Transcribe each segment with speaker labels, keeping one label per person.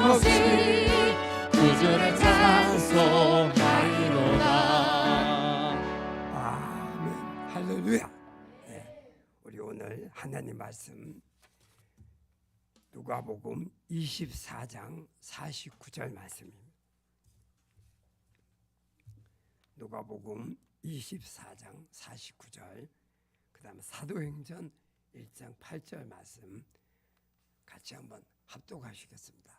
Speaker 1: 없이 구주를 찬송하리로다.
Speaker 2: 아멘. 할렐루야. 네, 우리 오늘 하나님 말씀 누가복음 24장 49절 말씀입니다. 누가복음 24장 49절, 그 다음에 사도행전 1장 8절 말씀 같이 한번 합독하시겠습니다.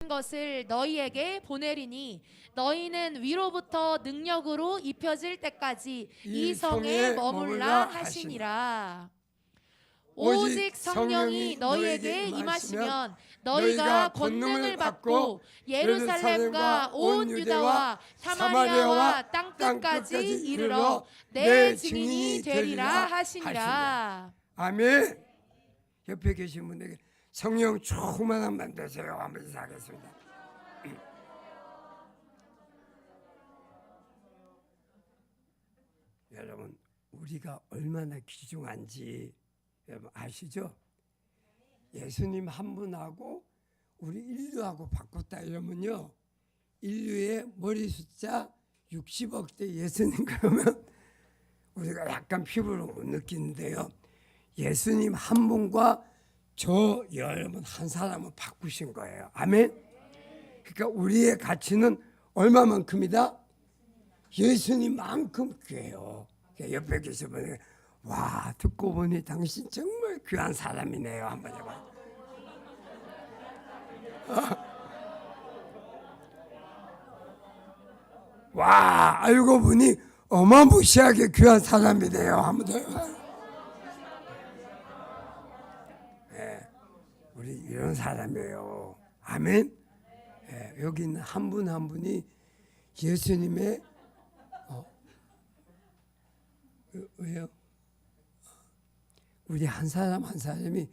Speaker 1: 것을 너희에게 보내리니 너희는 위로부터 능력으로 입혀질 때까지 이 성에 머물라 하시니라. 오직 성령이 너희에게 임하시면 너희가 권능을 받고 예루살렘과 온 유다와 사마리아와 땅끝까지 이르러 내 증인이 되리라 하시니라.
Speaker 2: 아멘. 옆에 계신 분에게 성령 충만한 만 되세요. 한번 인사하겠습니다. 여러분, 우리가 얼마나 귀중한지 여러분 아시죠? 예수님 한 분하고 우리 인류하고 바꿨다 이러면요, 인류의 머리 숫자 60억 대 예수님 그러면 우리가 약간 피부로 못 느끼는데요, 예수님 한 분과 저 여러분 한 사람을 바꾸신 거예요. 아멘. 그러니까 우리의 가치는 얼마만큼이다? 예수님만큼 귀해요. 그러니까 옆에 계신 분이 와, 듣고 보니 당신 정말 귀한 사람이네요. 한번 해봐. 와, 알고 보니 어마무시하게 귀한 사람이네요. 한번 더 해봐. 우리 이런 사람이에요. 아멘. 여기 있는 한 분 한 분이 예수님의 왜요? 우리 한 사람 한 사람이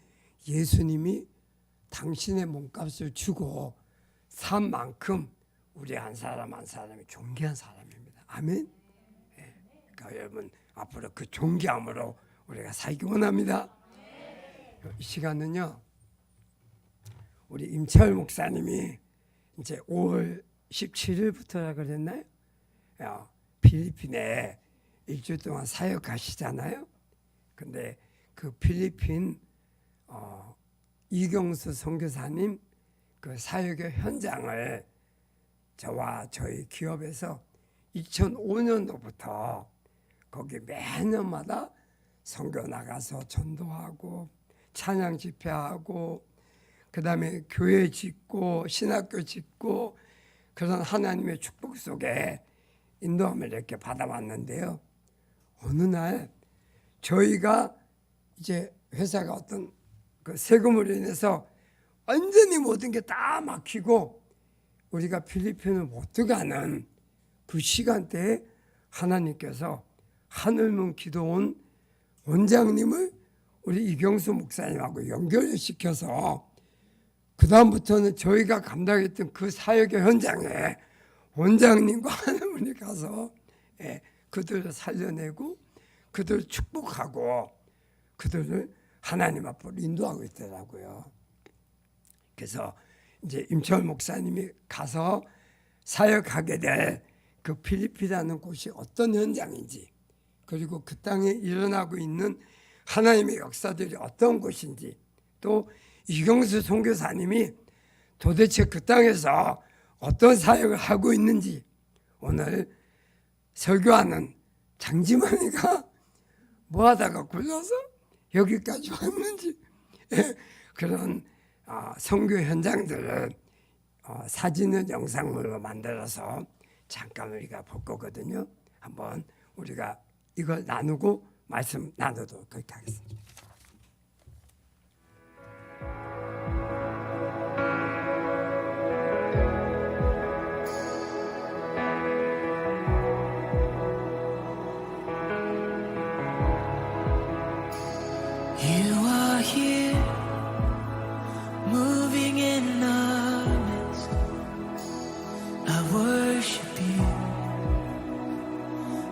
Speaker 2: 예수님이 당신의 몸값을 주고 산 만큼 우리 한 사람 한 사람이 존귀한 사람입니다. 아멘. 그러니까 여러분 앞으로 그 존귀함으로 우리가 살기 원합니다. 이 시간은요, 우리 임철 목사님이 이제 5월 17일부터라 그랬나요? 필리핀에 일주일 동안 사역하시잖아요. 근데 그 필리핀 이경수 선교사님 그 사역의 현장을 저와 저희 기업에서 2005년도부터 거기 매년마다 선교 나가서 전도하고 찬양 집회하고 그 다음에 교회 짓고 신학교 짓고 그런 하나님의 축복 속에 인도함을 이렇게 받아왔는데요, 어느 날 저희가 이제 회사가 어떤 그 세금으로 인해서 완전히 모든 게 다 막히고 우리가 필리핀을 못 들어가는 그 시간대에 하나님께서 하늘문 기도원 원장님을 우리 이경수 목사님하고 연결을 시켜서 그 다음부터는 저희가 감당했던 그 사역의 현장에 원장님과 하나님이 가서 그들을 살려내고 그들을 축복하고 그들을 하나님 앞으로 인도하고 있더라고요. 그래서 이제 임철 목사님이 가서 사역하게 될 그 필리핀이라는 곳이 어떤 현장인지, 그리고 그 땅에 일어나고 있는 하나님의 역사들이 어떤 곳인지, 또 이경수 선교사님이 도대체 그 땅에서 어떤 사역을 하고 있는지 오늘 설교하는 장지만이가 뭐 하다가 굴러서 여기까지 왔는지 그런 선교 현장들을 사진을 영상물로 만들어서 잠깐 우리가 볼 거거든요. 한번 우리가 이걸 나누고 말씀 나누도록 하겠습니다.
Speaker 3: You are here, moving in our midst. I worship you,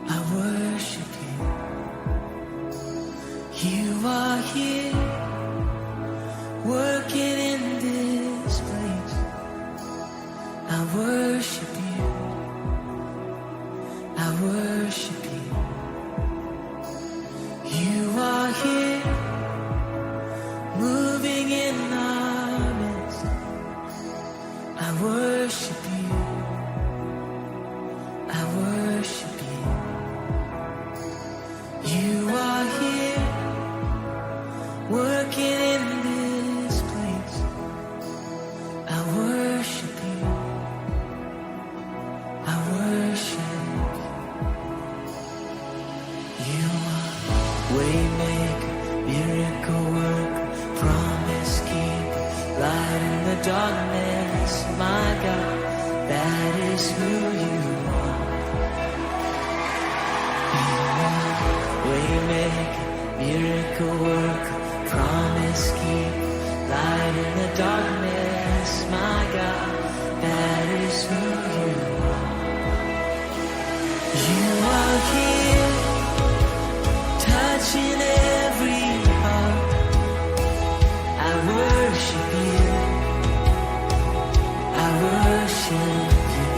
Speaker 3: I worship you. You are here, working in this place. I worship you. I worship you. Are waymaker, miracle worker, promise keeper, light in the darkness. My God, that is who you are. Waymaker, miracle worker, promise keeper, light in the darkness. My God, that is who you are. You are here, touching every heart. I worship you. I worship you.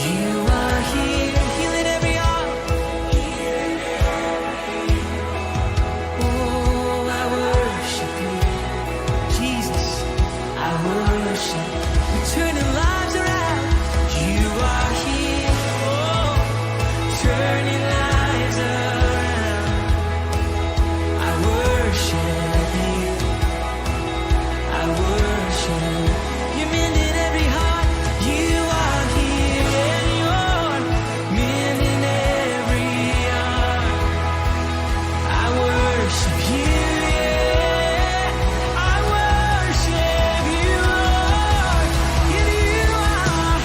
Speaker 3: You are here, healing every heart. Oh, I worship you, Jesus. I worship. You're turning lives around. You are here, oh, turning lives around. I worship you. I worship. You're mending every heart. You are here, and you're mending every heart. I worship you, yeah. I worship you, Lord. And you are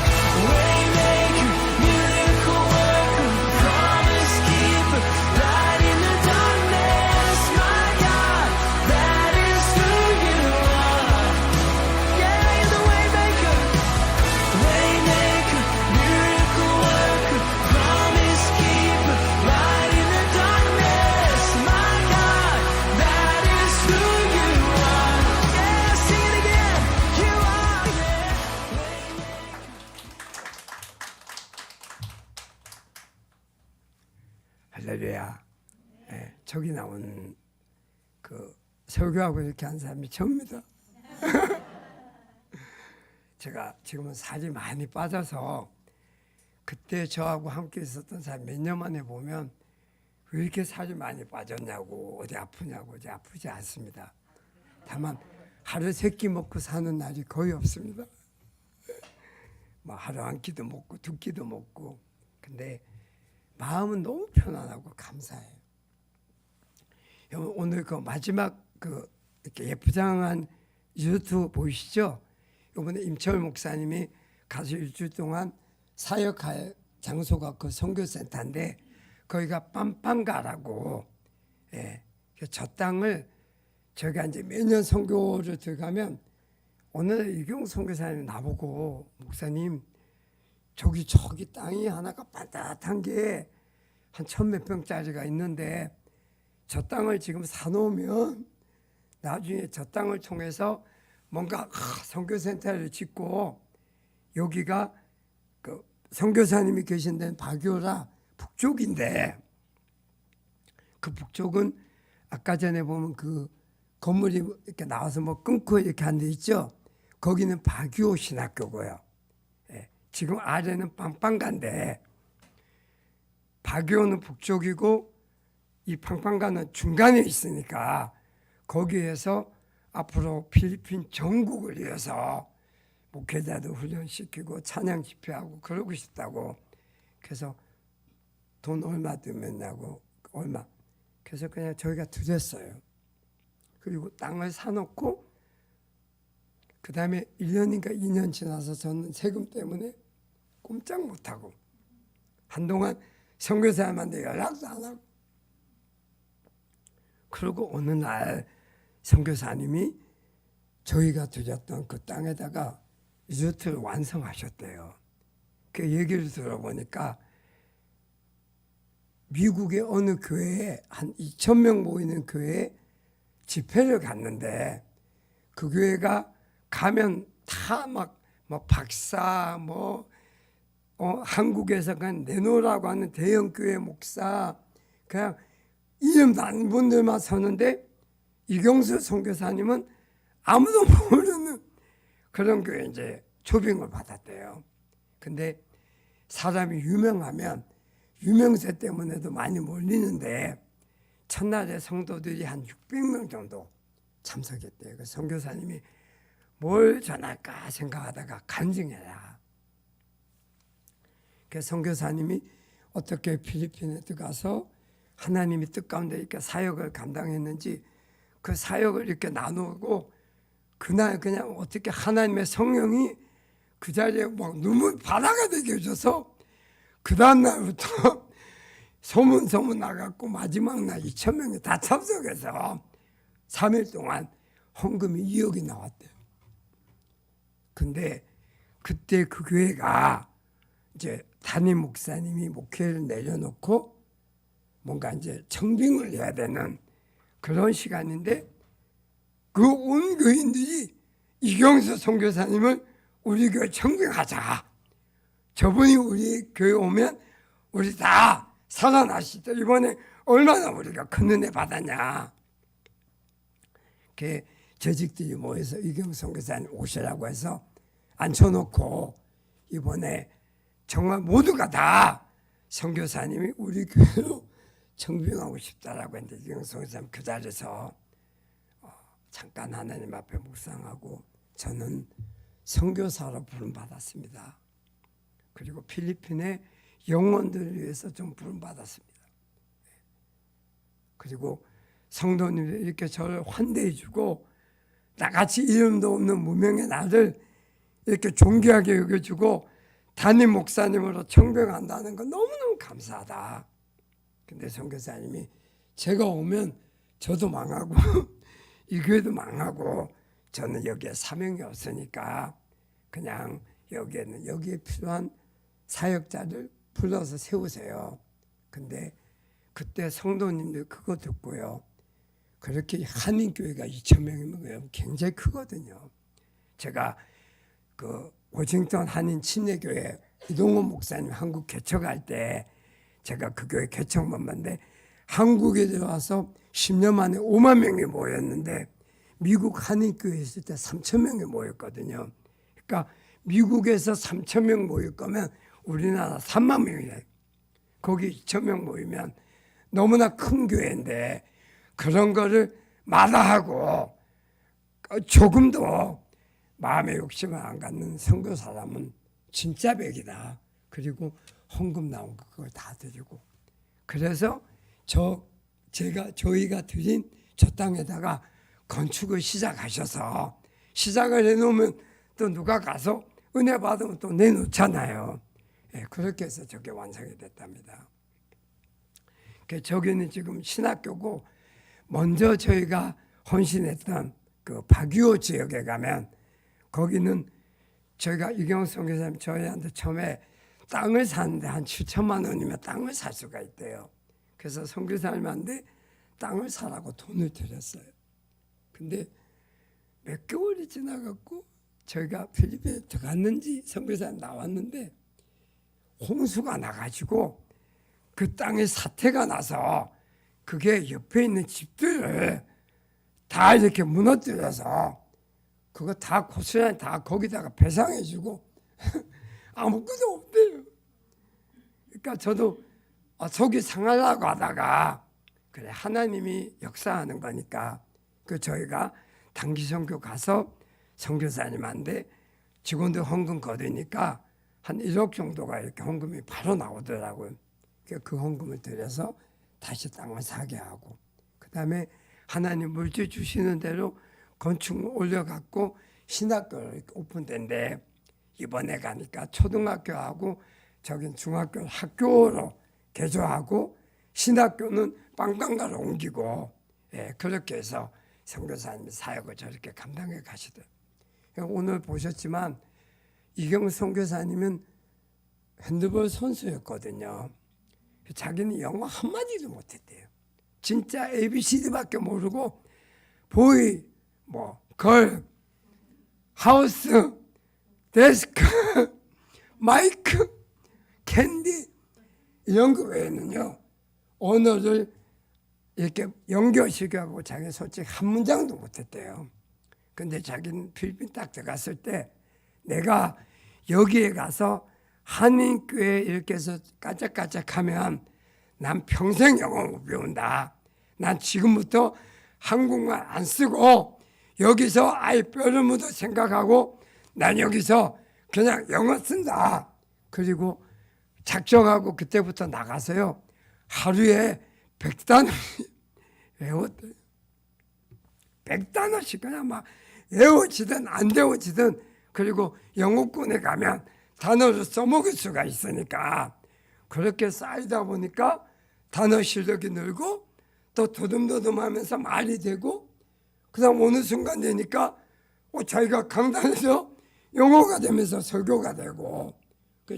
Speaker 3: waymaker, miracle worker, promise keeper, light in the darkness. My God, that is who you are. Yeah, you're the waymaker, waymaker, miracle worker, promise keeper, light in the darkness. My God, that is who you are. Yeah, sing it again. You are, yeah.
Speaker 2: 할렐루야. 예, 저기 나온 그 설교하고 이렇게 한 사람이 처음입니다. 제가 지금은 살이 많이 빠져서 그때 저하고 함께 있었던 사람 몇 년 만에 보면 왜 이렇게 살이 많이 빠졌냐고 어디 아프냐고 어디 아프지 않습니다. 다만 하루 세 끼 먹고 사는 날이 거의 없습니다. 뭐 하루 한 끼도 먹고 두 끼도 먹고 근데 마음은 너무 편안하고 감사해요. 여러분 오늘 그 마지막 그 이렇게 예쁘장한 유튜브 보이시죠? 이번에 임철 목사님이 가서 일주일 동안 사역할 장소가 그 선교센터인데 거기가 빰빵가라고 예, 저 땅을 저희가 이제 매년 선교를 들어가면 오늘 이경 선교사님이 나보고 목사님 저기 땅이 하나가 바닥한 게 한 1,000몇 평짜리가 있는데 저 땅을 지금 사놓으면 나중에 저 땅을 통해서 뭔가 선교센터를 짓고 여기가 그 선교사님이 계신 데는 바교라 북쪽인데 그 북쪽은 아까 전에 보면 그 건물이 이렇게 나와서 뭐 끊고 이렇게 한 데 있죠. 거기는 바교 신학교고요. 예, 지금 아래는 빵빵가인데 바교는 북쪽이고 이 빵빵가는 중간에 있으니까 거기에서 앞으로 필리핀 전국을 위해서 목회자도 훈련시키고 찬양 집회하고 그러고 싶다고 그래서 돈 얼마 들면냐고 얼마 그래서 그냥 저희가 드렸어요. 그리고 땅을 사놓고 그 다음에 1년인가 2년 지나서 저는 세금 때문에 꼼짝 못하고 한동안 선교사님한테 연락도 안 하고 그리고 어느 날 선교사님이 저희가 드렸던 그 땅에다가 리조트를 완성하셨대요. 그 얘기를 들어보니까 미국의 어느 교회에 한 2,000명 모이는 교회에 집회를 갔는데 그 교회가 가면 다 막 박사 한국에서 그냥 내놓으라고 하는 대형 교회 목사 그냥 이름도 안 분들만 서는데 이경수 선교사님은 아무도 모르는 그런 교회 이제 초빙을 받았대요. 근데 사람이 유명하면 유명세 때문에도 많이 몰리는데 첫날에 성도들이 한 600명 정도 참석했대요. 그 선교사님이 뭘 전할까 생각하다가 간증해라. 그 선교사님이 어떻게 필리핀에 들어가서 하나님이 뜻 가운데 이렇게 사역을 감당했는지 그 사역을 이렇게 나누고 그날 그냥 어떻게 하나님의 성령이 그 자리에 막 눈물 바다가 되게 해줘서 그 다음 날부터 소문 나갔고 마지막 날 2,000명이 다 참석해서 3일 동안 헌금이 2억이 나왔대요. 근데 그때 그 교회가 이제 담임 목사님이 목회를 내려놓고 뭔가 이제 청빙을 해야 되는 그런 시간인데 그 온 교인들이 이경수 선교사님을 우리 교회 청빙하자. 저분이 우리 교회 오면 우리 다 살아나시죠. 이번에 얼마나 우리가 큰 은혜 받았냐. 그 재직들이 모여서 이경수 선교사님 오시라고 해서 앉혀놓고 이번에 정말 모두가 다 선교사님이 우리 교회로 청빙하고 싶다라고 했는데 이경수 선교사님 그 자리에서 잠깐 하나님 앞에 묵상하고 저는 선교사로 부름받았습니다. 그리고 필리핀의 영혼들을 위해서 좀 부름받았습니다. 그리고 성도님들이 이렇게 저를 환대해주고 나같이 이름도 없는 무명의 나를 이렇게 존귀하게 여겨주고 담임 목사님으로 청빙한다는 건 너무너무 감사하다. 근데 선교사님이 제가 오면 저도 망하고 이 교회도 망하고 저는 여기에 사명이 없으니까 그냥 여기에 필요한 사역자를 불러서 세우세요. 근데 그때 성도님들 그거 듣고요. 그렇게 한인교회가 2,000명이면 굉장히 크거든요. 제가 그 워싱턴 한인 침례교회 이동원 목사님 한국 개척할 때 제가 그 교회 개척만반데 한국에 들어와서 10년 만에 5만 명이 모였는데 미국 한인교회에 있을 때 3,000명이 모였거든요. 그러니까 미국에서 3,000명 모일 거면 우리나라 3만 명이래. 거기 2,000명 모이면 너무나 큰 교회인데 그런 거를 마다하고 조금도 마음의 욕심을 안 갖는 선교 사람은 진짜 백이다. 그리고 헌금 나온 거 그걸 다 드리고 그래서 저희가 드린 저 땅에다가 건축을 시작하셔서 시작을 해놓으면 또 누가 가서 은혜 받으면 또 내놓잖아요. 예, 그렇게 해서 저게 완성이 됐답니다. 저기는 지금 신학교고 먼저 저희가 헌신했던 그 박유호 지역에 가면 거기는 저희가 이경수 선교사님 저희한테 처음에 땅을 사는데 한 7천만 원이면 땅을 살 수가 있대요. 그래서 선교사님한테 땅을 사라고 돈을 드렸어요. 근데 몇 개월이 지나갔고 저희가 필리핀에 들어갔는지 선교사님 나왔는데 홍수가 나가지고 그 땅에 사태가 나서 그게 옆에 있는 집들을 다 이렇게 무너뜨려서 그거 다 고스란히 다 거기다가 배상해주고 아무것도 없대요. 그러니까 저도 속이 상하려고 하다가 그래 하나님이 역사하는 거니까 그 저희가 단기 선교 가서 선교사님한테 직원들 헌금 거두니까 한 1억 정도가 이렇게 헌금이 바로 나오더라고요. 그 헌금을 들여서 다시 땅을 사게 하고 그 다음에 하나님 물질 주시는 대로 건축물 올려갖고 신학교를 오픈된데 이번에 가니까 초등학교하고 저긴 중학교 학교로 개조하고 신학교는 빵강가로 옮기고 예, 그렇게 해서 선교사님이 사역을 저렇게 감당해 가시더라고요. 오늘 보셨지만 이경수 선교사님은 핸드볼 선수였거든요. 자기는 영어 한마디도 못했대요. 진짜 ABCD밖에 모르고 보이, 걸, 하우스, 데스크, 마이크, 캔디 이런 거 외에는요 언어를 이렇게 연결시켜가고 자기는 솔직히 한 문장도 못했대요. 근데 자기는 필리핀 딱 들어갔을 때 내가 여기에 가서 한인교회 이렇게 해서 까짝까짝하면 난 평생 영어 못 배운다. 난 지금부터 한국말 안 쓰고 여기서 아이 뼈를 묻어 생각하고 난 여기서 그냥 영어 쓴다. 그리고 작정하고 그때부터 나가서요. 하루에 100단어씩 외웠대요. 100단어씩 그냥 막 외워지든 안 외워지든 그리고 영어권에 가면 단어를 써먹을 수가 있으니까 그렇게 쌓이다 보니까 단어 실력이 늘고 또 더듬더듬하면서 말이 되고 그다음 어느 순간 되니까 자기가 강단에서 영어가 되면서 설교가 되고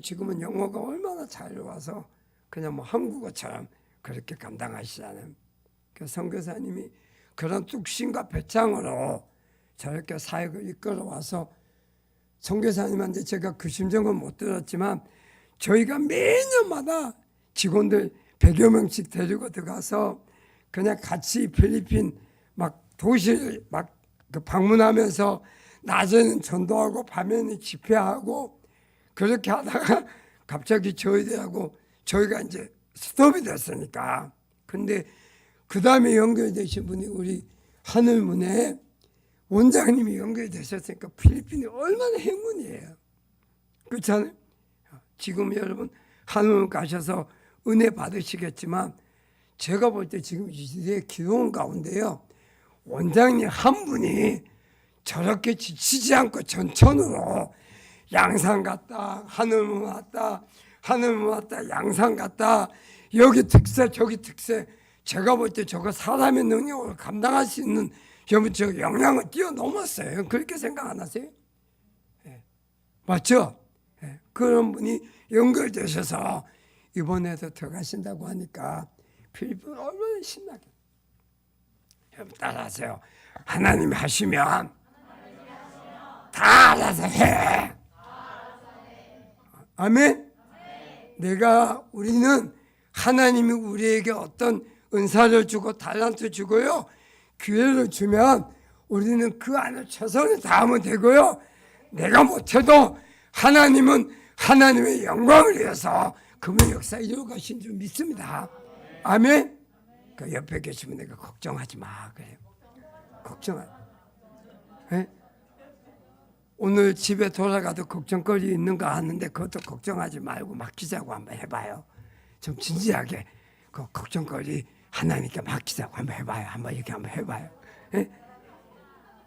Speaker 2: 지금은 영어가 얼마나 자유로워서 그냥 뭐 한국어처럼 그렇게 감당하시잖아요. 그 선교사님이 그런 뚝심과 배짱으로 저렇게 사역을 이끌어와서 선교사님한테 제가 그 심정은 못 들었지만 저희가 매년마다 직원들 100여 명씩 데리고 들어가서 그냥 같이 필리핀 막 도시를 막 방문하면서 낮에는 전도하고 밤에는 집회하고 그렇게 하다가 갑자기 저희들하고 저희가 이제 스톱이 됐으니까 근데 그 다음에 연결되신 분이 우리 하늘문에 원장님이 연결되셨으니까 필리핀이 얼마나 행운이에요. 그렇잖아요. 지금 여러분 하늘문 가셔서 은혜 받으시겠지만 제가 볼 때 지금 이 시대의 기도원 가운데요. 원장님 한 분이 저렇게 지치지 않고 전천으로 양산 갔다 하늘문 왔다 하늘문 왔다 양산 갔다 여기 특세 저기 특세 제가 볼 때 저거 사람의 능력을 감당할 수 있는 저 영향을 뛰어넘었어요. 그렇게 생각 안 하세요? 네. 맞죠? 네. 그런 분이 연결되셔서 이번에도 들어가신다고 하니까 필리핀 얼마나 신나게 여러분 따라하세요. 하나님이 하시면 다 알아서 해. 아멘. 우리는 하나님이 우리에게 어떤 은사를 주고 달란트 주고요. 기회를 주면 우리는 그 안에 최선을 다하면 되고요. 내가 못해도 하나님은 하나님의 영광을 위해서 그분의 역사 이루어 가신 줄 믿습니다. 아멘. 그 옆에 계시면 내가 걱정하지 마 그래요. 걱정하지. 네? 오늘 집에 돌아가도 걱정거리 있는가 하는데 그것도 걱정하지 말고 맡기자고 한번 해봐요. 좀 진지하게 그 걱정거리 하나님께 맡기자고 한번 해봐요. 한번 이렇게 한번 해봐요. 예?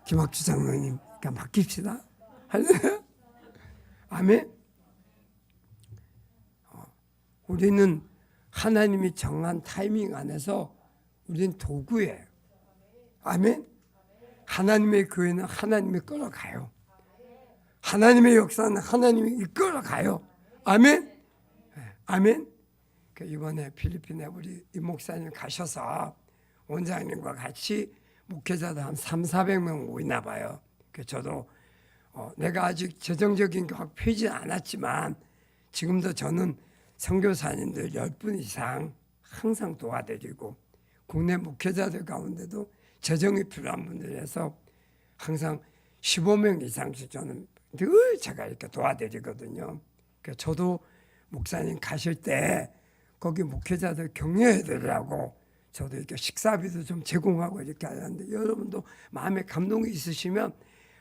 Speaker 2: 김학주 장로님 맡깁시다. 할래요? 아멘. 우리는 하나님이 정한 타이밍 안에서 우리는 도구예요. 아멘. 하나님의 교회는 하나님이 끌어가요. 하나님의 역사는 하나님이 이끌어가요. 아멘. 아멘. 이번에 필리핀에 우리 이 목사님 가셔서 원장님과 같이 목회자들 한 300~400명 모이나 봐요. 저도 내가 아직 재정적인 게 확 펴지 않았지만 지금도 저는 선교사님들 10분 이상 항상 도와드리고 국내 목회자들 가운데도 재정이 필요한 분들에서 항상 15명 이상씩 저는 늘 제가 이렇게 도와드리거든요. 저도 목사님 가실 때 거기 목회자들 격려해 드리라고 저도 이렇게 식사비도 좀 제공하고 이렇게 하는데 여러분도 마음에 감동이 있으시면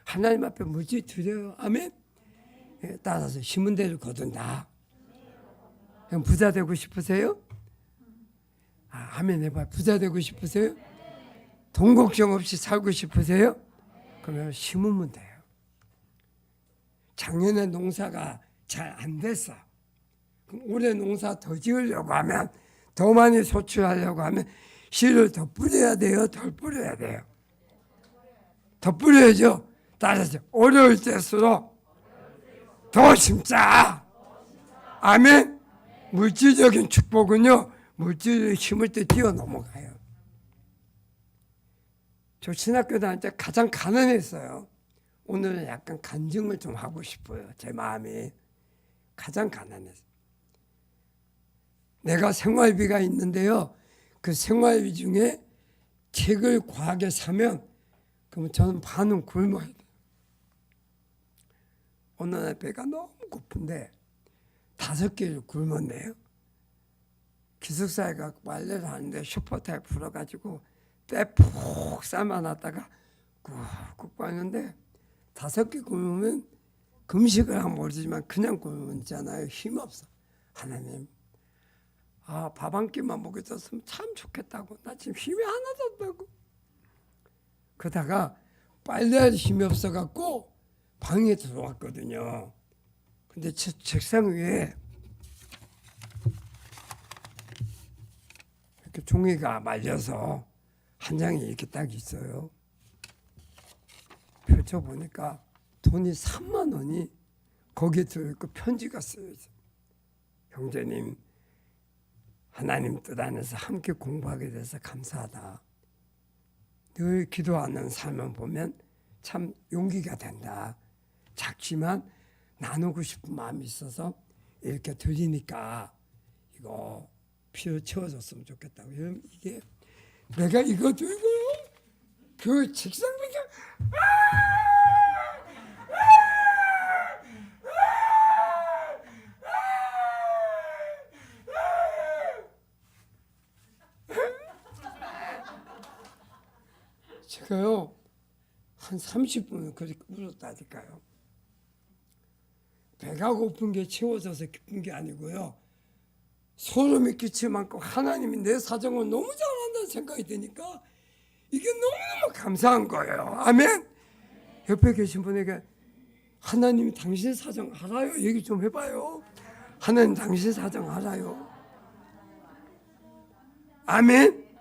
Speaker 2: 하나님 앞에 물질 드려요. 아멘. 따라서 심은 대로 거둔다. 부자 되고 싶으세요? 아멘 해봐. 부자 되고 싶으세요? 돈 걱정 없이 살고 싶으세요? 그러면 심으면 돼요. 작년에 농사가 잘 안 됐어. 그럼 올해 농사 더 지으려고 하면 더 많이 소출하려고 하면 씨를 더 뿌려야 돼요? 덜 뿌려야 돼요? 더 뿌려야죠. 따라서 어려울 때일수록 더 심자. 아멘. 물질적인 축복은요. 물질을 심을 때 뛰어넘어가요. 저 신학교 다닐 때 가장 가난했어요. 오늘은 약간 간증을 좀 하고 싶어요. 제 마음이 가장 가난했어요. 내가 생활비가 있는데요. 그 생활비 중에 책을 과하게 사면 그러면 저는 반은 굶어야 돼요. 어느 날 배가 너무 고픈데 5개를 굶었네요. 기숙사에 가고 빨래를 하는데 슈퍼타입 불어가지고 때 푹 삶아놨다가 꾹꾹 빠는데 5개 굽으면 금식을 하면 모르지만 그냥 굽으면 있잖아요. 힘없어. 하나님, 밥 한 끼만 먹여줬으면 참 좋겠다고. 나 지금 힘이 하나도 없다고. 그러다가 빨래할 힘이 없어갖고 방에 들어왔거든요. 근데 책상 위에 이렇게 종이가 말려서 한 장이 이렇게 딱 있어요. 펼쳐보니까 돈이 3만 원이 거기에 들어있고 편지가 쓰여있어요. 형제님, 하나님 뜻 안에서 함께 공부하게 돼서 감사하다. 늘 기도하는 삶을 보면 참 용기가 된다. 작지만 나누고 싶은 마음이 있어서 이렇게 드리니까 이거 필요 채워줬으면 좋겠다고. 이게 내가 이거 들고 그 책상 밑에 제가요 한 30분을 그렇게 울었다니까요. 배가 고픈 게 채워져서 기쁜 게 아니고요. 소름이 끼칠 만큼 하나님이 내 사정을 너무 잘한다는 생각이 드니까 이게 너무너무 감사한 거예요. 아멘. 옆에 계신 분에게 하나님이 당신 사정 알아요? 얘기 좀 해봐요. 하나님 당신 사정 알아요? 아멘.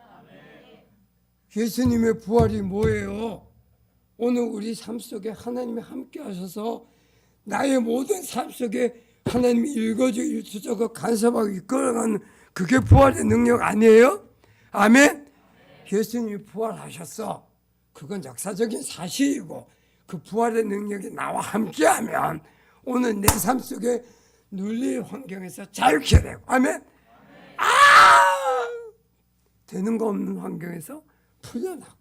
Speaker 2: 예수님의 부활이 뭐예요? 오늘 우리 삶 속에 하나님이 함께 하셔서 나의 모든 삶 속에 하나님이 읽어주고 일투적고 간섭하고 이끌어가는 그게 부활의 능력 아니에요? 아멘? 예수님이 부활하셨어. 그건 역사적인 사실이고 그 부활의 능력이 나와 함께하면 오늘 내 삶 속에 눌릴 환경에서 자유케 되고 아멘? 되는 거 없는 환경에서 풀려나고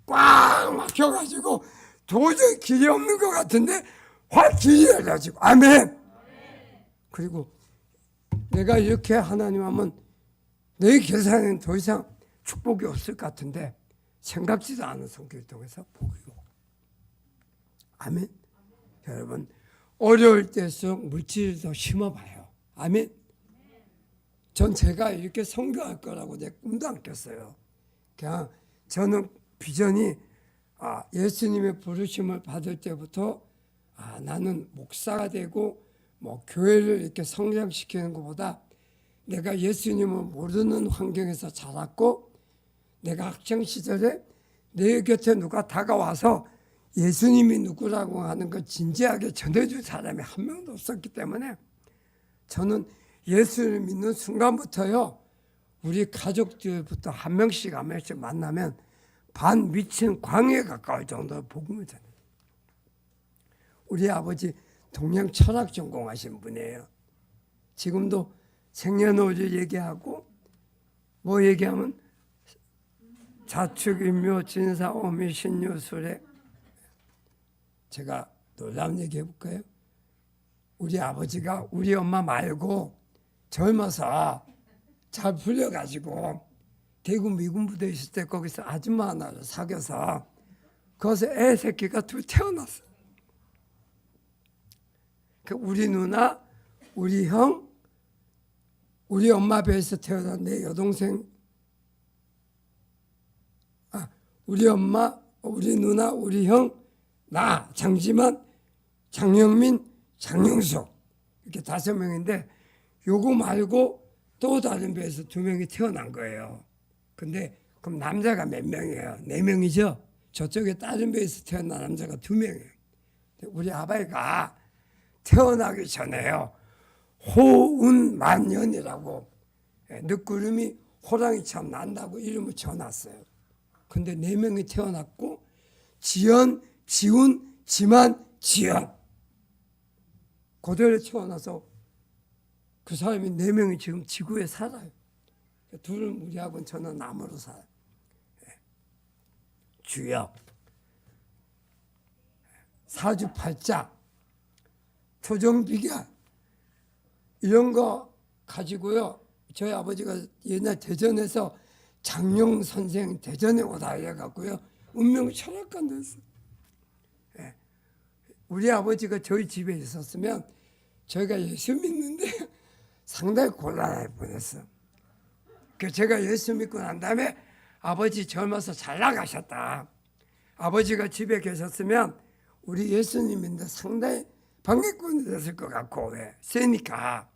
Speaker 2: 꽉 막혀가지고 도저히 길이 없는 것 같은데 확 길이 열려지고 아멘. 그리고 내가 이렇게 하나님 하면 내 계산에는 더 이상 축복이 없을 것 같은데 생각지도 않은 손길을 통해서 복이 오고 아멘. 여러분 어려울 때일수록 물질을 더 심어봐요. 아멘. 전 제가 이렇게 선교할 거라고 내 꿈도 안 꼈어요. 그냥 저는 비전이 예수님의 부르심을 받을 때부터 나는 목사가 되고 뭐 교회를 이렇게 성장시키는 것보다 내가 예수님을 모르는 환경에서 자랐고 내가 학창 시절에 내 곁에 누가 다가와서 예수님이 누구라고 하는 걸 진지하게 전해줄 사람이 한 명도 없었기 때문에 저는 예수를 믿는 순간부터요 우리 가족들부터 한 명씩 만나면 반 미친 광해에 가까울 정도로 복음을 전해요. 우리 아버지 동양 철학 전공하신 분이에요. 지금도 생년월일 얘기하고 뭐 얘기하면 자축인묘 진사오미 신유술에 제가 놀라운 얘기 해볼까요? 우리 아버지가 우리 엄마 말고 젊어서 잘 풀려가지고 대구 미군 부대에 있을 때 거기서 아줌마 하나를 사귀어서 거기서 애 새끼가 둘 태어났어요. 우리 누나, 우리 형, 우리 엄마 배에서 태어난 내 여동생, 우리 엄마, 우리 누나, 우리 형, 나, 장지만, 장영민, 장영수 이렇게 5명인데 요거 말고 또 다른 배에서 2명이 태어난 거예요. 근데 그럼 남자가 몇 명이에요? 4명이죠? 저쪽에 다른 배에서 태어난 남자가 2명이에요. 우리 아버지가 태어나기 전에요. 호운만년이라고 늦구름이 호랑이처럼 난다고 이름을 지어놨어요. 근데 4명이 태어났고 지연, 지운, 지만, 지연 그대로 태어나서 그 사람이 4명이 지금 지구에 살아요. 둘은 우리하고는 저는 나무로 살아요. 주여 사주팔자 토종비결 이런 거 가지고요. 저희 아버지가 옛날 대전에서 장영 선생 대전에 오다 해갖고요. 운명 철학관 됐어요. 예. 우리 아버지가 저희 집에 있었으면 저희가 예수 믿는데 상당히 곤란할 뻔했어. 그 제가 예수 믿고 난 다음에 아버지 젊어서 잘 나가셨다. 아버지가 집에 계셨으면 우리 예수님인데 상당히 방해꾼이 됐을 것 같고, 왜? 세니까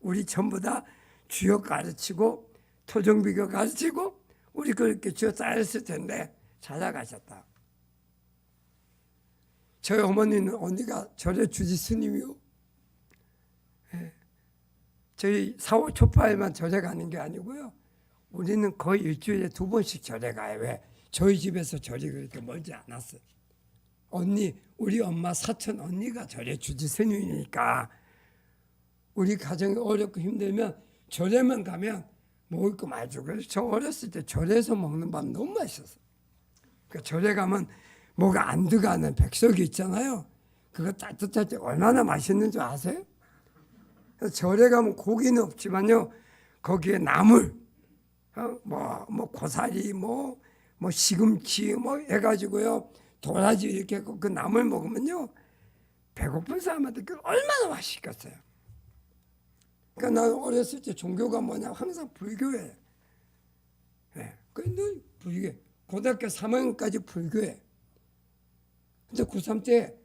Speaker 2: 우리 전부 다 주역 가르치고 토종비교 가르치고 우리 그렇게 주어 쌓였을 텐데 잘 나가셨다. 저희 어머니는 언니가 절에 주지 스님이요. 예. 저희 4월 초파에만 절에 가는 게 아니고요. 우리는 거의 일주일에 2번씩 절에 가요. 왜? 저희 집에서 절이 그렇게 멀지 않았어요. 언니, 우리 엄마 사촌 언니가 절에 주지 스님이니까 우리 가정이 어렵고 힘들면 절에만 가면 먹을 거 많이 주고, 그래서 저 어렸을 때 절에서 먹는 밥 너무 맛있었어요. 그러니까 절에 가면 뭐가 안 들어가는 백석이 있잖아요. 그거 따뜻할 때 얼마나 맛있는 줄 아세요? 그래서 절에 가면 고기는 없지만요, 거기에 나물, 뭐 고사리, 뭐 시금치, 뭐 해가지고요, 도라지 이렇게 그 나물 먹으면요, 배고픈 사람한테 그 얼마나 맛있겠어요. 그러니까 나는 어렸을 때 종교가 뭐냐, 항상 불교예요. 네. 늘 불교. 고등학교 3학년까지 불교해. 근데 고3 때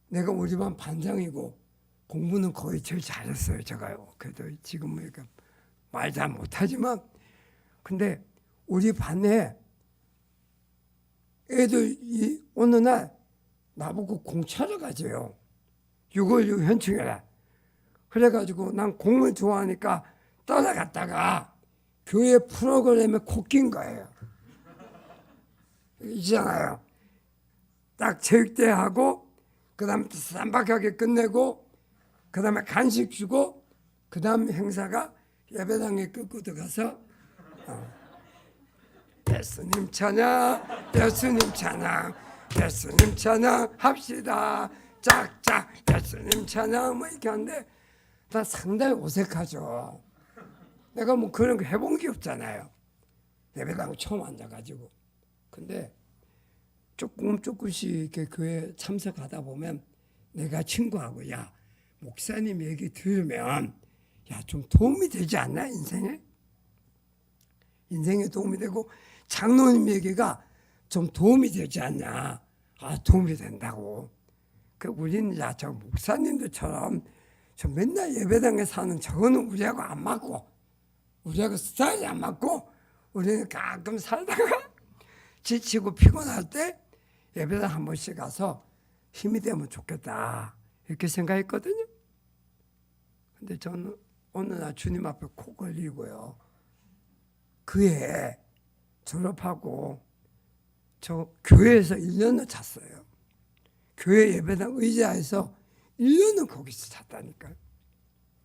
Speaker 2: 내가 우리 반 반장이고 공부는 거의 제일 잘했어요, 제가요. 그래도 지금은 이렇게 말 잘 못하지만, 근데 우리 반에 애들이 어느 날 나보고 공차러 가져요. 6월6 현충일에. 그래가지고 난 공을 좋아하니까 따라갔다가 교회 프로그램에 콕 낀 거예요. 있잖아요. 딱 체육대회하고 그 다음에 쌈박하게 끝내고 그 다음에 간식 주고 그 다음 행사가 예배당에 끌고 들어가서 예수님 찬양, 예수님 찬양, 예수님 찬양 합시다. 짝짝 예수님 찬양 뭐 이렇게 하는데 나 상당히 어색하죠. 내가 뭐 그런 거 해본 게 없잖아요. 예배당 처음 앉아가지고. 근데 조금씩 이렇게 교회 참석하다 보면 내가 친구하고, 야, 목사님 얘기 들으면 야, 좀 도움이 되지 않나, 인생에? 인생에 도움이 되고 장로님 얘기가 좀 도움이 되지 않냐. 아, 도움이 된다고. 그 우리는 야, 저 목사님들처럼 저 맨날 예배당에 사는 저거는 우리하고 안 맞고, 우리하고 스타일이 안 맞고, 우리는 가끔 살다가 지치고 피곤할 때 예배당 한 번씩 가서 힘이 되면 좋겠다, 이렇게 생각했거든요. 근데 저는 어느 날 주님 앞에 코 걸리고요, 그해 졸업하고 저 교회에서 1년을 잤어요. 교회 예배당 의자에서 1년은 거기서 잤다니까요.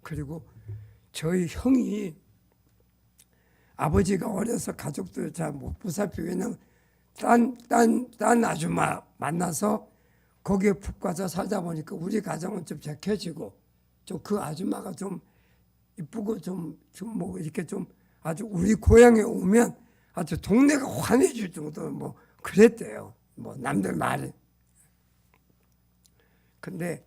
Speaker 2: 그리고 저희 형이, 아버지가 어려서 가족들 잘 못 보살피고, 왜냐면 딴 아줌마 만나서 거기에 푹 가서 살다 보니까 우리 가정은 좀 약해지고, 좀 그 아줌마가 좀 이쁘고 좀 뭐 이렇게 좀 아주 우리 고향에 오면 아주 동네가 환해질 정도로 뭐 그랬대요. 뭐 남들 말이. 근데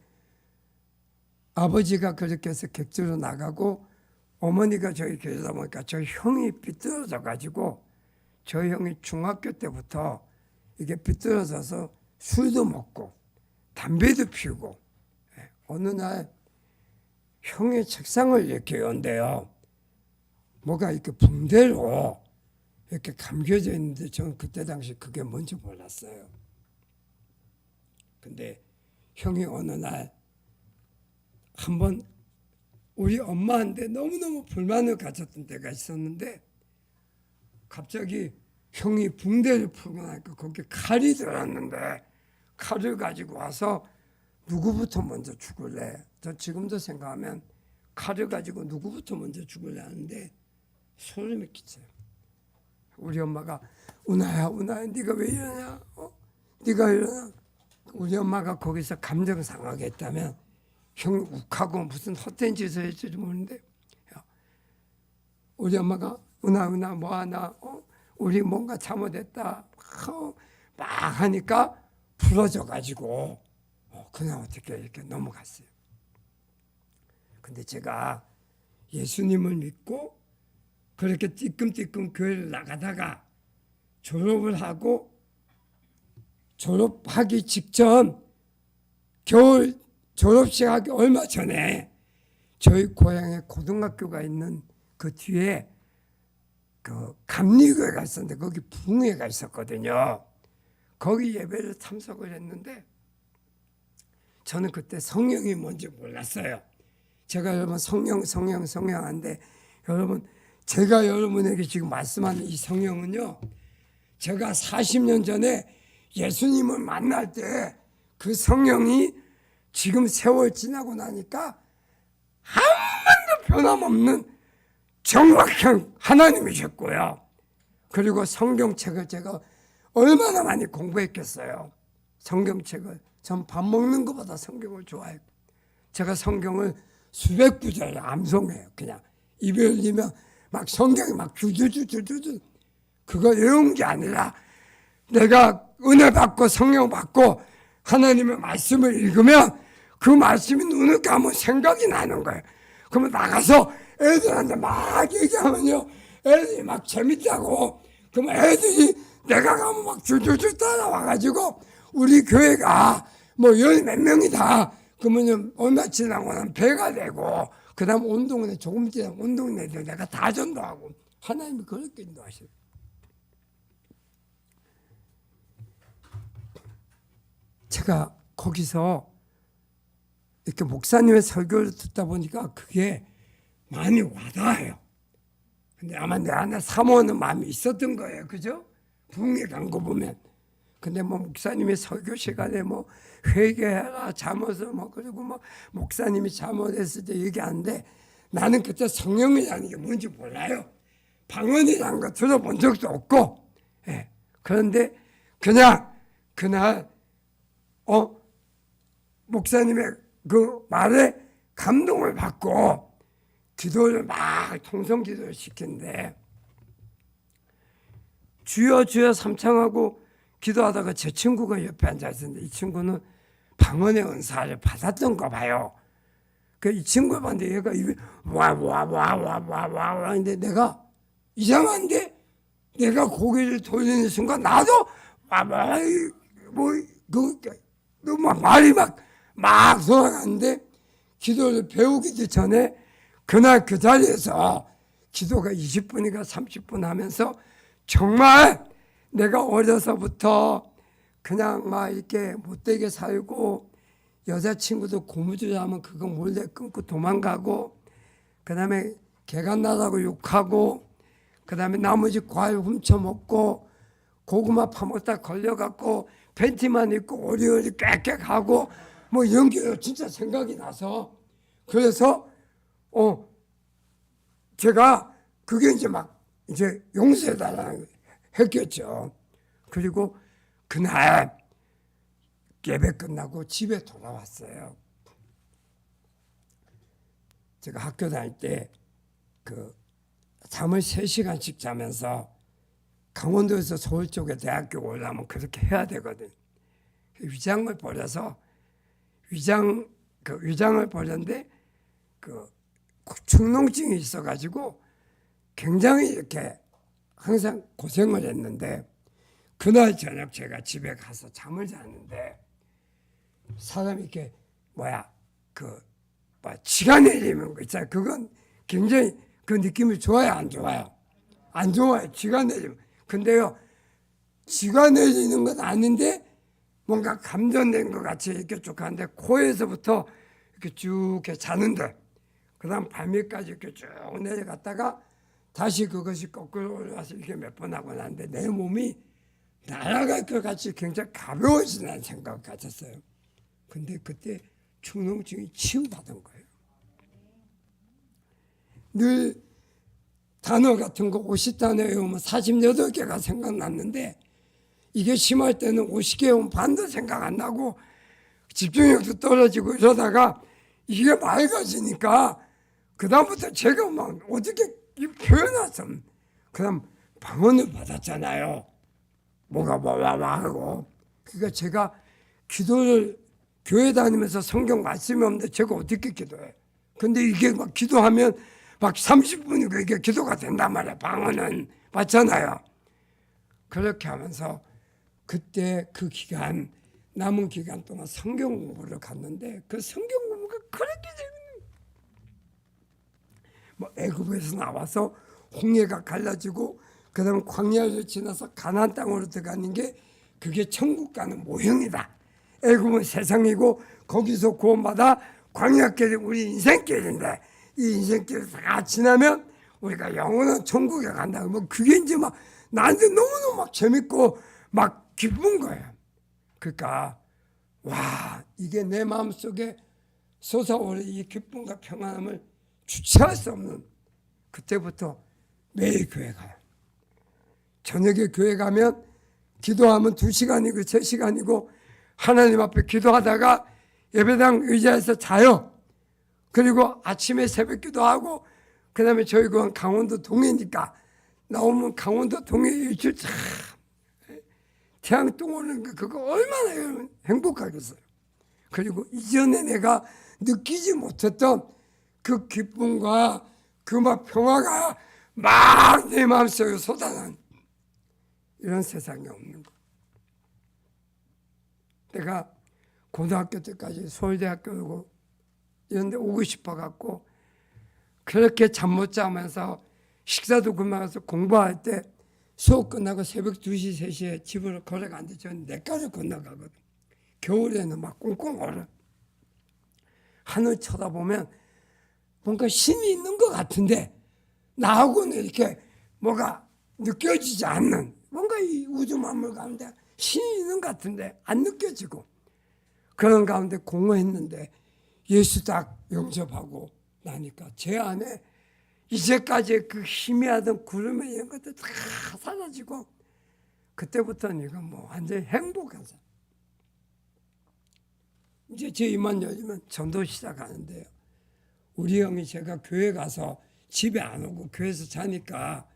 Speaker 2: 아버지가 그렇게 해서 객주로 나가고 어머니가 저희 교회다 보니까 저희 형이 삐뚤어져 가지고, 저희 형이 중학교 때부터 이게 삐뚤어져서 술도 먹고 담배도 피우고, 어느 날 형의 책상을 이렇게 연대요. 뭐가 이렇게 붕대로 이렇게 감겨져 있는데 저는 그때 당시 그게 뭔지 몰랐어요. 근데 형이 어느 날 한번 우리 엄마한테 너무너무 불만을 가졌던 때가 있었는데, 갑자기 형이 붕대를 풀고 나니까 거기에 칼이 들었는데, 칼을 가지고 와서 누구부터 먼저 죽을래? 저 지금도 생각하면 칼을 가지고 누구부터 먼저 죽을래 하는데 소름이 끼쳐요. 우리 엄마가 운아야 네가 왜 이러냐? 네가 이러냐? 우리 엄마가 거기서 감정 상하게 했다면 형이 욱하고 무슨 헛된 짓을 했을지 모르는데, 우리 엄마가 은하 뭐하나 우리 뭔가 잘못했다 막 하니까 부러져 가지고 그냥 어떻게 이렇게 넘어갔어요. 근데 제가 예수님을 믿고 그렇게 띠끔띠끔 교회를 나가다가 졸업을 하고 졸업하기 직전 겨울 졸업식 하기 얼마 전에 저희 고향에 고등학교가 있는 그 뒤에 그 감리교회가 있었는데 거기 부흥회가 있었거든요. 거기 예배를 참석을 했는데 저는 그때 성령이 뭔지 몰랐어요. 제가 여러분 성령한데 여러분 제가 여러분에게 지금 말씀하는 이 성령은요, 제가 40년 전에 예수님을 만날 때 그 성령이 지금 세월 지나고 나니까 한 번도 변함없는 정확한 하나님이셨고요. 그리고 성경책을 제가 얼마나 많이 공부했겠어요. 성경책을. 전 밥 먹는 것보다 성경을 좋아해요. 제가 성경을 수백 구절 암송해요. 그냥 입에 열리면 막 성경이 막 주주주주주주 그거 외운 게 아니라 내가 은혜 받고 성령 받고 하나님의 말씀을 읽으면 그 말씀이 눈을 감으면 생각이 나는 거예요. 그러면 나가서 애들한테 막 얘기하면요, 애들이 막 재밌다고. 그러면 애들이 내가 가면 막 줄줄줄 따라와가지고 우리 교회가 뭐 열 몇 명이다. 그러면 얼마 지나고 나면 배가 되고 그 다음 운동회 조금 지나면 운동회들 내가 다 전도하고 하나님이 그렇게 인도하셔요. 제가 거기서 이렇게 목사님의 설교를 듣다 보니까 그게 많이 와닿아요. 근데 아마 내 안에 사모하는 마음이 있었던 거예요. 그죠? 부흥회 간 거 보면. 근데 뭐 목사님이 설교 시간에 뭐 회개해라, 잠옷을 뭐 그리고 뭐 목사님이 잘못했을 때 얘기하는데 나는 그때 성령이라는 게 뭔지 몰라요. 방언이라는 거 들어본 적도 없고. 예. 그런데 그냥 그날 목사님의 그 말에 감동을 받고 기도를 막 통성기도를 시키는데 주여 주여 삼창하고 기도하다가 제 친구가 옆에 앉아 있었는데 이 친구는 방언의 은사를 받았던가 봐요. 그 이 친구가 봤는데 얘가 입에 와와와와와와 하는데 내가 이상한데 내가 고개를 돌리는 순간 나도 와와 막 말이 막 돌아가는데 기도를 배우기도 전에 그날 그 자리에서 기도가 20분인가 30분 하면서 정말 내가 어려서부터 그냥 막 이렇게 못되게 살고 여자친구도 고무줄하면 그거 몰래 끊고 도망가고 그 다음에 개가 나라고 욕하고 그 다음에 나머지 과일 훔쳐먹고 고구마 파먹다 걸려갖고 팬티만 입고 오리오리 꽥꽥하고 뭐 이런 게 진짜 생각이 나서 그래서 제가 그게 이제 막 이제 용서해달라는 했겠죠. 그리고 그날 예배 끝나고 집에 돌아왔어요. 제가 학교 다닐 때 그 잠을 3시간씩 자면서 강원도에서 서울 쪽에 대학교 올라오면 그렇게 해야 되거든. 위장을 버려서 위장을 버렸는데 그 축농증이 있어가지고 굉장히 이렇게 항상 고생을 했는데 그날 저녁 제가 집에 가서 잠을 잤는데 사람이 이렇게 지가 내리는 거 있잖아요. 그건 굉장히 그 느낌이 좋아요, 안 좋아요? 안 좋아요. 지가 내리면. 근데요, 지가 내리는 건 아닌데 뭔가 감전된 것 같이 이렇게 쭉 하는데 코에서부터 이렇게 쭉 자는데 그 다음 발밑까지 이렇게 쭉 내려갔다가 다시 그것이 거꾸로 올라와서 이렇게 몇 번 하고 나는데 내 몸이 날아갈 것 같이 굉장히 가벼워지는 생각을 가졌어요. 근데 그때 축농증이 치유받은 거예요. 늘 단어 같은 거 50단어 외우면 48개가 생각났는데 이게 심할 때는 50개 외우면 반도 생각 안 나고 집중력도 떨어지고 이러다가 이게 맑아지니까 그 다음부터 제가 막 어떻게 표현하죠. 그다음 방언을 받았잖아요. 뭐가 하고. 그러니까 제가 기도를 교회 다니면서 성경 말씀이 없는데 제가 어떻게 기도해? 근데 이게 막 기도하면 막 30분이고 이게 기도가 된단 말이야. 방언은 맞잖아요. 그렇게 하면서 그때 그 기간 남은 기간 동안 성경 공부를 갔는데 그 성경 공부가 그렇게 재밌는 뭐 애굽에서 나와서 홍해가 갈라지고 그다음 광야를 지나서 가나안 땅으로 들어가는 게 그게 천국 가는 모형이다. 애굽은 세상이고 거기서 구원받아 광야길이 우리 인생길인데 이 인생길을 다 지나면 우리가 영원한 천국에 간다. 뭐 그게 이제 막 나한테 너무너무 막 재밌고 막 기쁜 거예요. 그러니까 와 이게 내 마음속에 솟아오르는 이 기쁨과 평안함을 주체할 수 없는 그때부터 매일 교회 가요. 저녁에 교회 가면 기도하면 2시간이고 3시간이고 하나님 앞에 기도하다가 예배당 의자에서 자요. 그리고 아침에 새벽 기도하고 그 다음에 저희 그 강원도 동해니까 나오면 강원도 동해 일출 참 태양 똥 오는 거 그거 얼마나 행복하겠어요. 그리고 이전에 내가 느끼지 못했던 그 기쁨과 그 막 평화가 막 내 마음속에 쏟아나는 이런 세상에 없는 거. 내가 고등학교 때까지 서울대학교 오고 이런 데 오고 싶어 갖고 그렇게 잠 못 자면서 식사도 그만해서 공부할 때 수업 끝나고 새벽 2시, 3시에 집으로 걸어가는데 저는 내과를 건너가거든. 겨울에는 막 꽁꽁 얼어. 하늘 쳐다보면 뭔가 신이 있는 것 같은데 나하고는 이렇게 뭐가 느껴지지 않는 뭔가 이 우주 만물 가운데 신이 있는 것 같은데 안 느껴지고 그런 가운데 공허했는데 예수 딱 영접하고 나니까 제 안에 이제까지 그 희미하던 구름에 이런 것들 다 사라지고 그때부터는 이건 뭐 완전히 행복하죠. 이제 제 입만 열리면 전도 시작하는데요. 우리 형이 제가 교회 가서 집에 안 오고 교회에서 자니까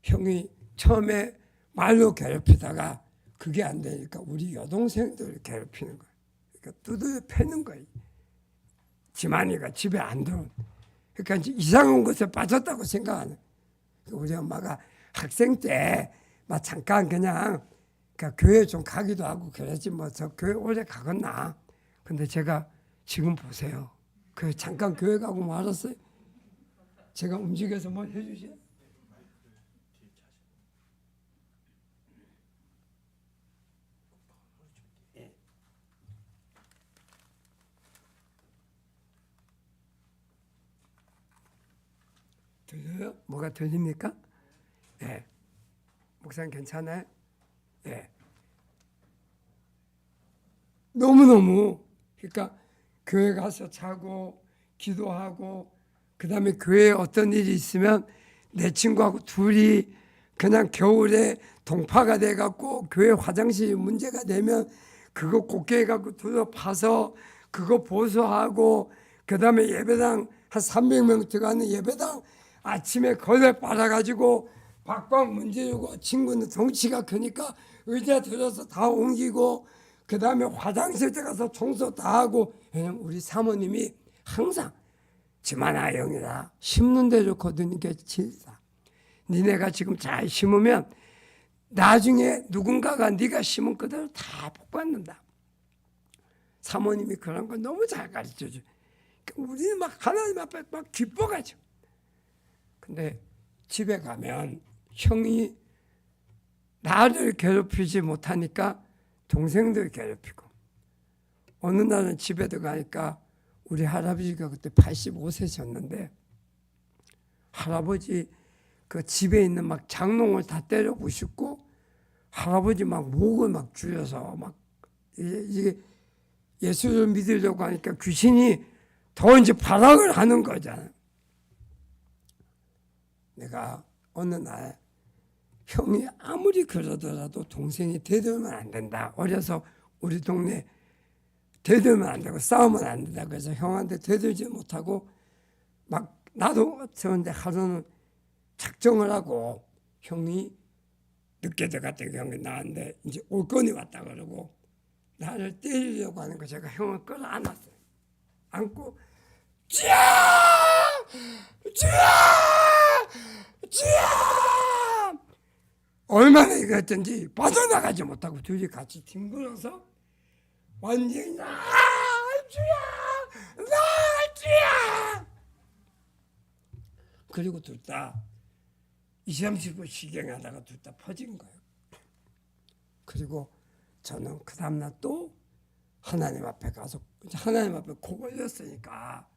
Speaker 2: 형이 처음에 말로 괴롭히다가 그게 안 되니까 우리 여동생들을 괴롭히는 거예요. 그러니까 두들겨 패는 거예요. 지만이가 집에 안 들어온. 그러니까 이제 이상한 곳에 빠졌다고 생각하는. 우리 엄마가 학생 때 막 잠깐 그냥 그러니까 교회 좀 가기도 하고 그러지 뭐 저 교회 오래 가겠나. 근데 제가 지금 보세요. 그 잠깐 교회 가고 말았어요. 제가 움직여서 뭘 해주세요. 들려요? 뭐가 들립니까? 네. 목사님 괜찮아요? 네. 너무너무 그러니까 교회 가서 자고 기도하고 그 다음에 교회에 어떤 일이 있으면 내 친구하고 둘이 그냥 겨울에 동파가 돼갖고 교회 화장실이 문제가 되면 그거 곱게 해갖고 둘러 파서 그거 보수하고 그 다음에 예배당 한 300명 들어가는 예배당 아침에 걸레 빨아가지고 박박 문지르고 친구는 덩치가 크니까 의자 들어서 다 옮기고 그 다음에 화장실 들어가서 청소 다 하고 왜냐면 우리 사모님이 항상 지만아 영이라 심는 대로 거두는 게 진리다. 니네가 지금 잘 심으면 나중에 누군가가 네가 심은 그대로 다 복받는다. 사모님이 그런 거 너무 잘 가르쳐줘. 우리는 막 하나님 앞에 막 기뻐가지고. 근데 집에 가면 형이 나를 괴롭히지 못하니까 동생들 괴롭히고 어느 날은 집에 들어가니까 우리 할아버지가 그때 85세셨는데 할아버지 그 집에 있는 막 장롱을 다 때려 부수고 할아버지 막 목을 막 줄여서 막 이게 예수를 믿으려고 하니까 귀신이 더 이제 발악을 하는 거잖아요. 내가 어느 날 형이 아무리 그러더라도 동생이 대들면 안 된다. 어려서 우리 동네 대들면 안 되고 싸우면 안 된다. 그래서 형한테 대들지 못하고 막 나도 저런데 하루는 작정을 하고 형이 늦게 들어갔던 형이 나한테 이제 올 건이 왔다 그러고 나를 때리려고 하는 거 제가 형을 끌어안았어요. 안고 쥐야! 쥐야! 쥐야! 얼마나 이거 했던지 빠져나가지 못하고 둘이 같이 뒹굴어서 완전히 나 쥐야! 나 쥐야! 그리고 둘 다 20, 30분 시경하다가 둘 다 퍼진 거예요. 그리고 저는 그 다음날 또 하나님 앞에 가서 하나님 앞에 코 걸렸으니까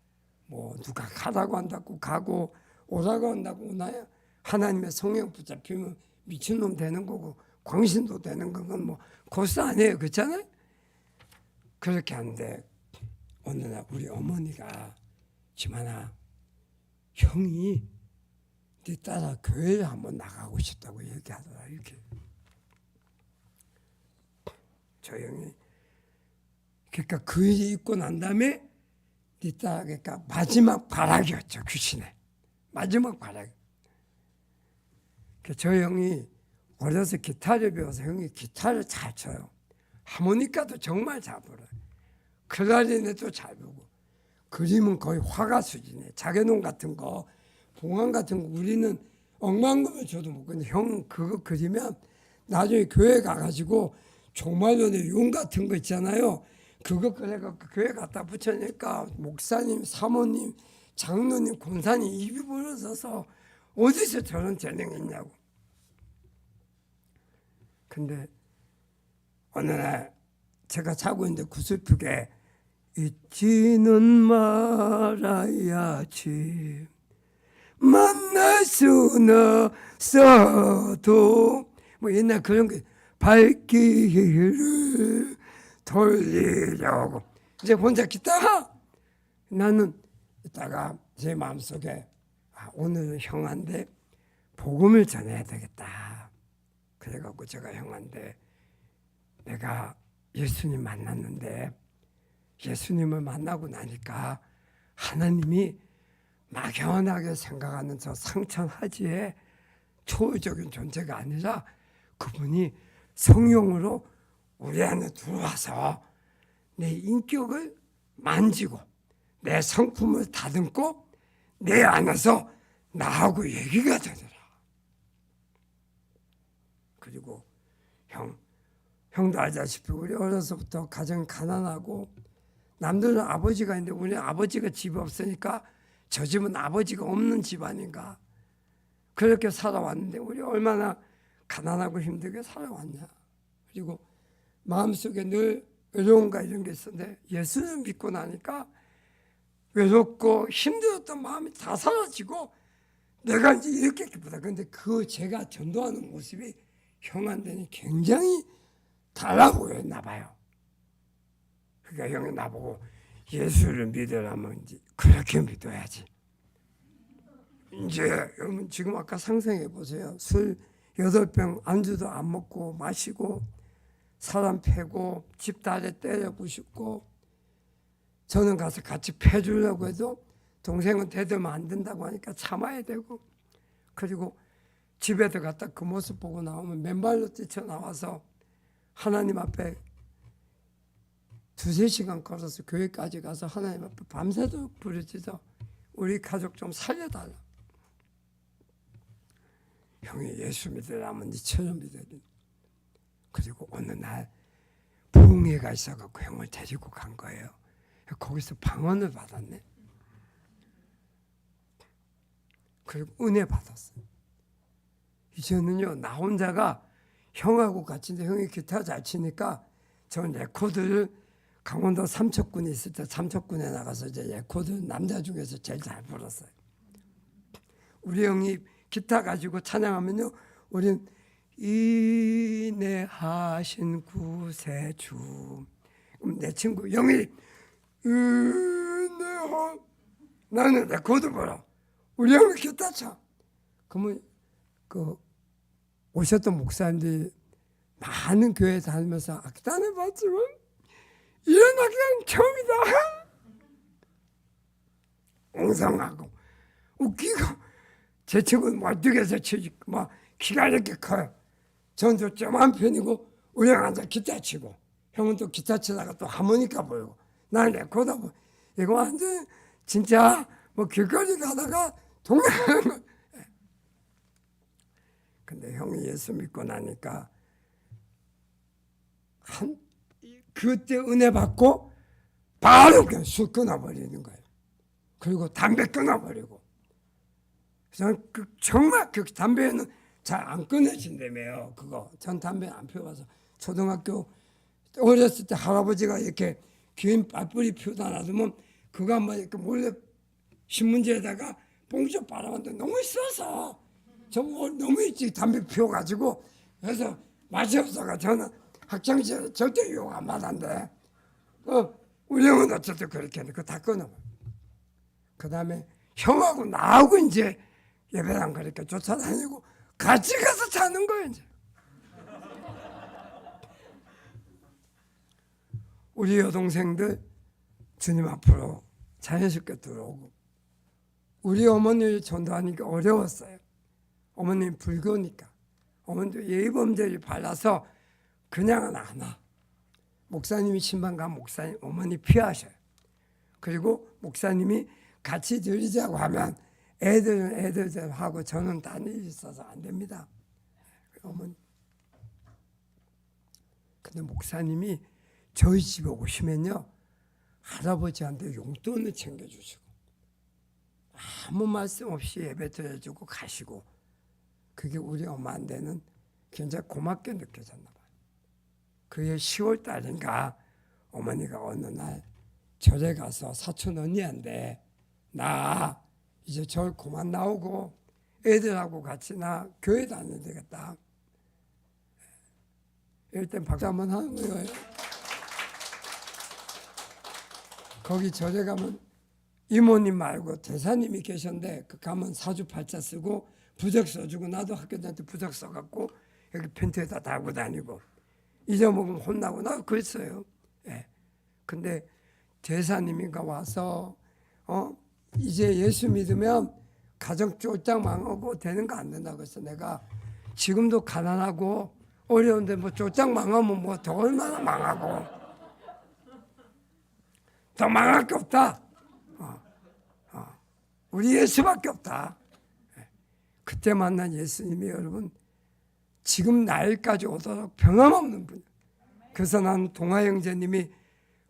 Speaker 2: 뭐 누가 가라고 한다고 가고 오라고 한다고 오나요? 하나님의 성령 붙잡히면 미친놈 되는 거고 광신도 되는 건 뭐 고스 아니에요. 그렇잖아요? 그렇게 하는데 어느 날 우리 어머니가 지만아 형이 네 따라 교회를 한번 나가고 싶다고 얘기하더라. 이렇게 저 형이 그러니까 그 일이 있고 난 다음에 네 따라 그러니까 마지막 발악이었죠. 귀신의 마지막 발악. 저 형이 어려서 기타를 배워서 형이 기타를 잘 쳐요. 하모니카도 정말 잘 불어요. 클라리넷도 잘 불고 그림은 거의 화가 수준이에요. 자개농 같은 거 봉황 같은 거 우리는 억만금을 줘도 못 근데 형은 그거 그리면 나중에 교회 가가지고 종말론의 용 같은 거 있잖아요. 그거 그래갖고 교회 갖다 붙여니까 목사님, 사모님, 장로님, 권사님 입이 벌어져서 어디서 저런 재능이 있냐고. 근데 어느 날 제가 자고 있는데 구슬프게 잊지는 말아야지 만날 수는 없어도 뭐 옛날 그런 게 발길을 돌리려고 이제 혼자 기타 나는 이따가 제 마음속에 오늘은 형한테 복음을 전해야 되겠다. 그래갖고 제가 형한테 내가 예수님 만났는데 예수님을 만나고 나니까 하나님이 막연하게 생각하는 저 상천하지의 초월적인 존재가 아니라 그분이 성령으로 우리 안에 들어와서 내 인격을 만지고 내 성품을 다듬고 내 안에서 나하고 얘기가 되더라. 그리고 형도 알다시피 우리 어려서부터 가정이 가난하고 남들은 아버지가 있는데 우리 아버지가 집이 없으니까 저 집은 아버지가 없는 집 아닌가. 그렇게 살아왔는데 우리 얼마나 가난하고 힘들게 살아왔냐. 그리고 마음속에 늘 외로움과 이런 게 있었는데 예수를 믿고 나니까 외롭고 힘들었던 마음이 다 사라지고 내가 이제 이렇게 기쁘다. 그런데 그 제가 전도하는 모습이 형한테는 굉장히 달라 보였나 봐요. 그러니까 형이 나보고 예수를 믿으라면 이제 그렇게 믿어야지. 이제 여러분 지금 아까 상상해 보세요. 술 8병 안주도 안 먹고 마시고 사람 패고 집 다리 때려 부수고 저는 가서 같이 패주려고 해도 동생은 대들면 안 된다고 하니까 참아야 되고 그리고 집에 들어갔다 그 모습 보고 나오면 맨발로 뛰쳐나와서 하나님 앞에 2-3시간 걸어서 교회까지 가서 하나님 앞에 밤새도록 부르짖어 우리 가족 좀 살려달라. 형이 예수 믿으라면 니처럼 믿어야 돼. 그리고 어느 날 부흥회가 있어갖고 형을 데리고 간 거예요. 거기서 방언을 받았네. 그리고 은혜 받았어요. 이제는요 나 혼자가 형하고 같이인데 형이 기타 잘 치니까 저 레코드를 강원도 삼척군에 있을 때 삼척군에 나가서 이제 레코드 남자 중에서 제일 잘 불었어요. 우리 형이 기타 가지고 찬양하면요 우린 인내하신 구세주. 그럼 내 친구 영이 인내하 나는 레코드 불어. 우리 형이 기타 쳐. 그러면 그 오셨던 목사님들이 많은 교회 다니면서 악단을 봤지만 이런 악단 처음이다. 엉성하고 웃기고 제 친구는 멀뚱해서 치고 막 키가 이렇게 커요. 저는 좀 조그만 편이고 우리 형 앉아 기타 치고 형은 또 기타 치다가 또 하모니카 보이고 나는 레코더 보고 이거 완전 진짜 뭐 길거리 가다가 동네 가는 거. 근데 형이 예수 믿고 나니까 그때 은혜 받고 바로 그냥 술 끊어버리는 거예요. 그리고 담배 끊어버리고. 저는 정말 그 담배는 잘 안 끊어진다며요. 그거 전 담배 안 피워봐서 초등학교 어렸을 때 할아버지가 이렇게 긴 빨뿌리 피우다 놔두면 그거 한번 이렇게 몰래 신문지에다가 봉지 빨아봤는데 너무 있어서 너무 일찍 담배 피워가지고 그래서 맛이 없어가 저는 학창시절에 절대 유혹 안 받았는데 우리 형은 어쨌든 그렇게 했는데 그거 다 끊어. 그 다음에 형하고 나하고 이제 예배당 그렇게 쫓아다니고 같이 가서 자는 거예요 이제. 우리 여동생들 주님 앞으로 자연스럽게 들어오고 우리 어머니 전도하니까 어려웠어요. 어머님 불교니까 어머니도 예의범죄를 발라서 그냥은 안 와. 목사님이 신방 가면 목사님 어머니 피하셔요. 그리고 목사님이 같이 드리자고 하면 애들은 애들대로 하고 저는 딴 일이 있어서 안 됩니다. 어머니. 근데 목사님이 저희 집에 오시면요 할아버지한테 용돈을 챙겨주시고 아무 말씀 없이 예배 드려주고 가시고 그게 우리 엄마한테는 굉장히 고맙게 느껴졌나 봐요. 그게 10월 달인가 어머니가 어느 날 절에 가서 사촌 언니한테 나 이제 절 그만 나오고 애들하고 같이 나 교회 다녀야 되겠다. 이럴 땐 박수 한번 하는 거예요. 거기 절에 가면 이모님 말고 대사님이 계셨는데 그 가면 사주팔자 쓰고 부적 써주고 나도 학교 다닐 때 부적 써갖고 여기 팬트에다 달고 다니고 잊어먹으면 혼나고 나도 그랬어요. 예. 근데 대사님이가 와서 이제 예수 믿으면 가정 쫄딱 망하고 되는 거 안 된다고 해서 내가 지금도 가난하고 어려운데 뭐 쫄딱 망하면 뭐 더 얼마나 망하고 더 망할 게 없다. 우리 예수밖에 없다. 그때 만난 예수님이 여러분 지금 나이까지 오도록 변함없는 분이에요. 그래서 난 동아 형제님이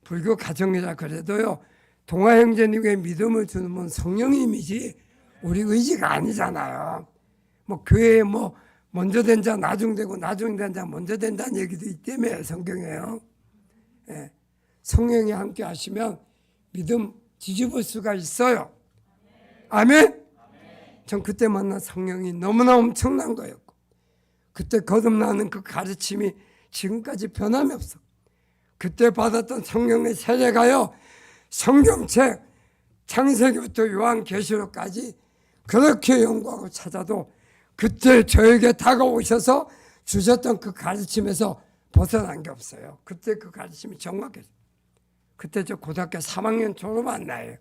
Speaker 2: 불교 가정이라 그래도요 동아 형제님에게 믿음을 주는 건 성령님이지 우리 의지가 아니잖아요. 뭐 교회에 뭐 먼저 된 자 나중 되고 나중 된 자 먼저 된다는 얘기도 있다며 성경에요. 예. 성령이 함께 하시면 믿음 뒤집을 수가 있어요. 아멘? 전 그때 만난 성령이 너무나 엄청난 거였고 그때 거듭나는 그 가르침이 지금까지 변함이 없어. 그때 받았던 성령의 세례가요 성경책 창세기부터 요한계시록까지 그렇게 연구하고 찾아도 그때 저에게 다가오셔서 주셨던 그 가르침에서 벗어난 게 없어요. 그때 그 가르침이 정확했어요. 그때 저 고등학교 3학년 졸업한 나이에요.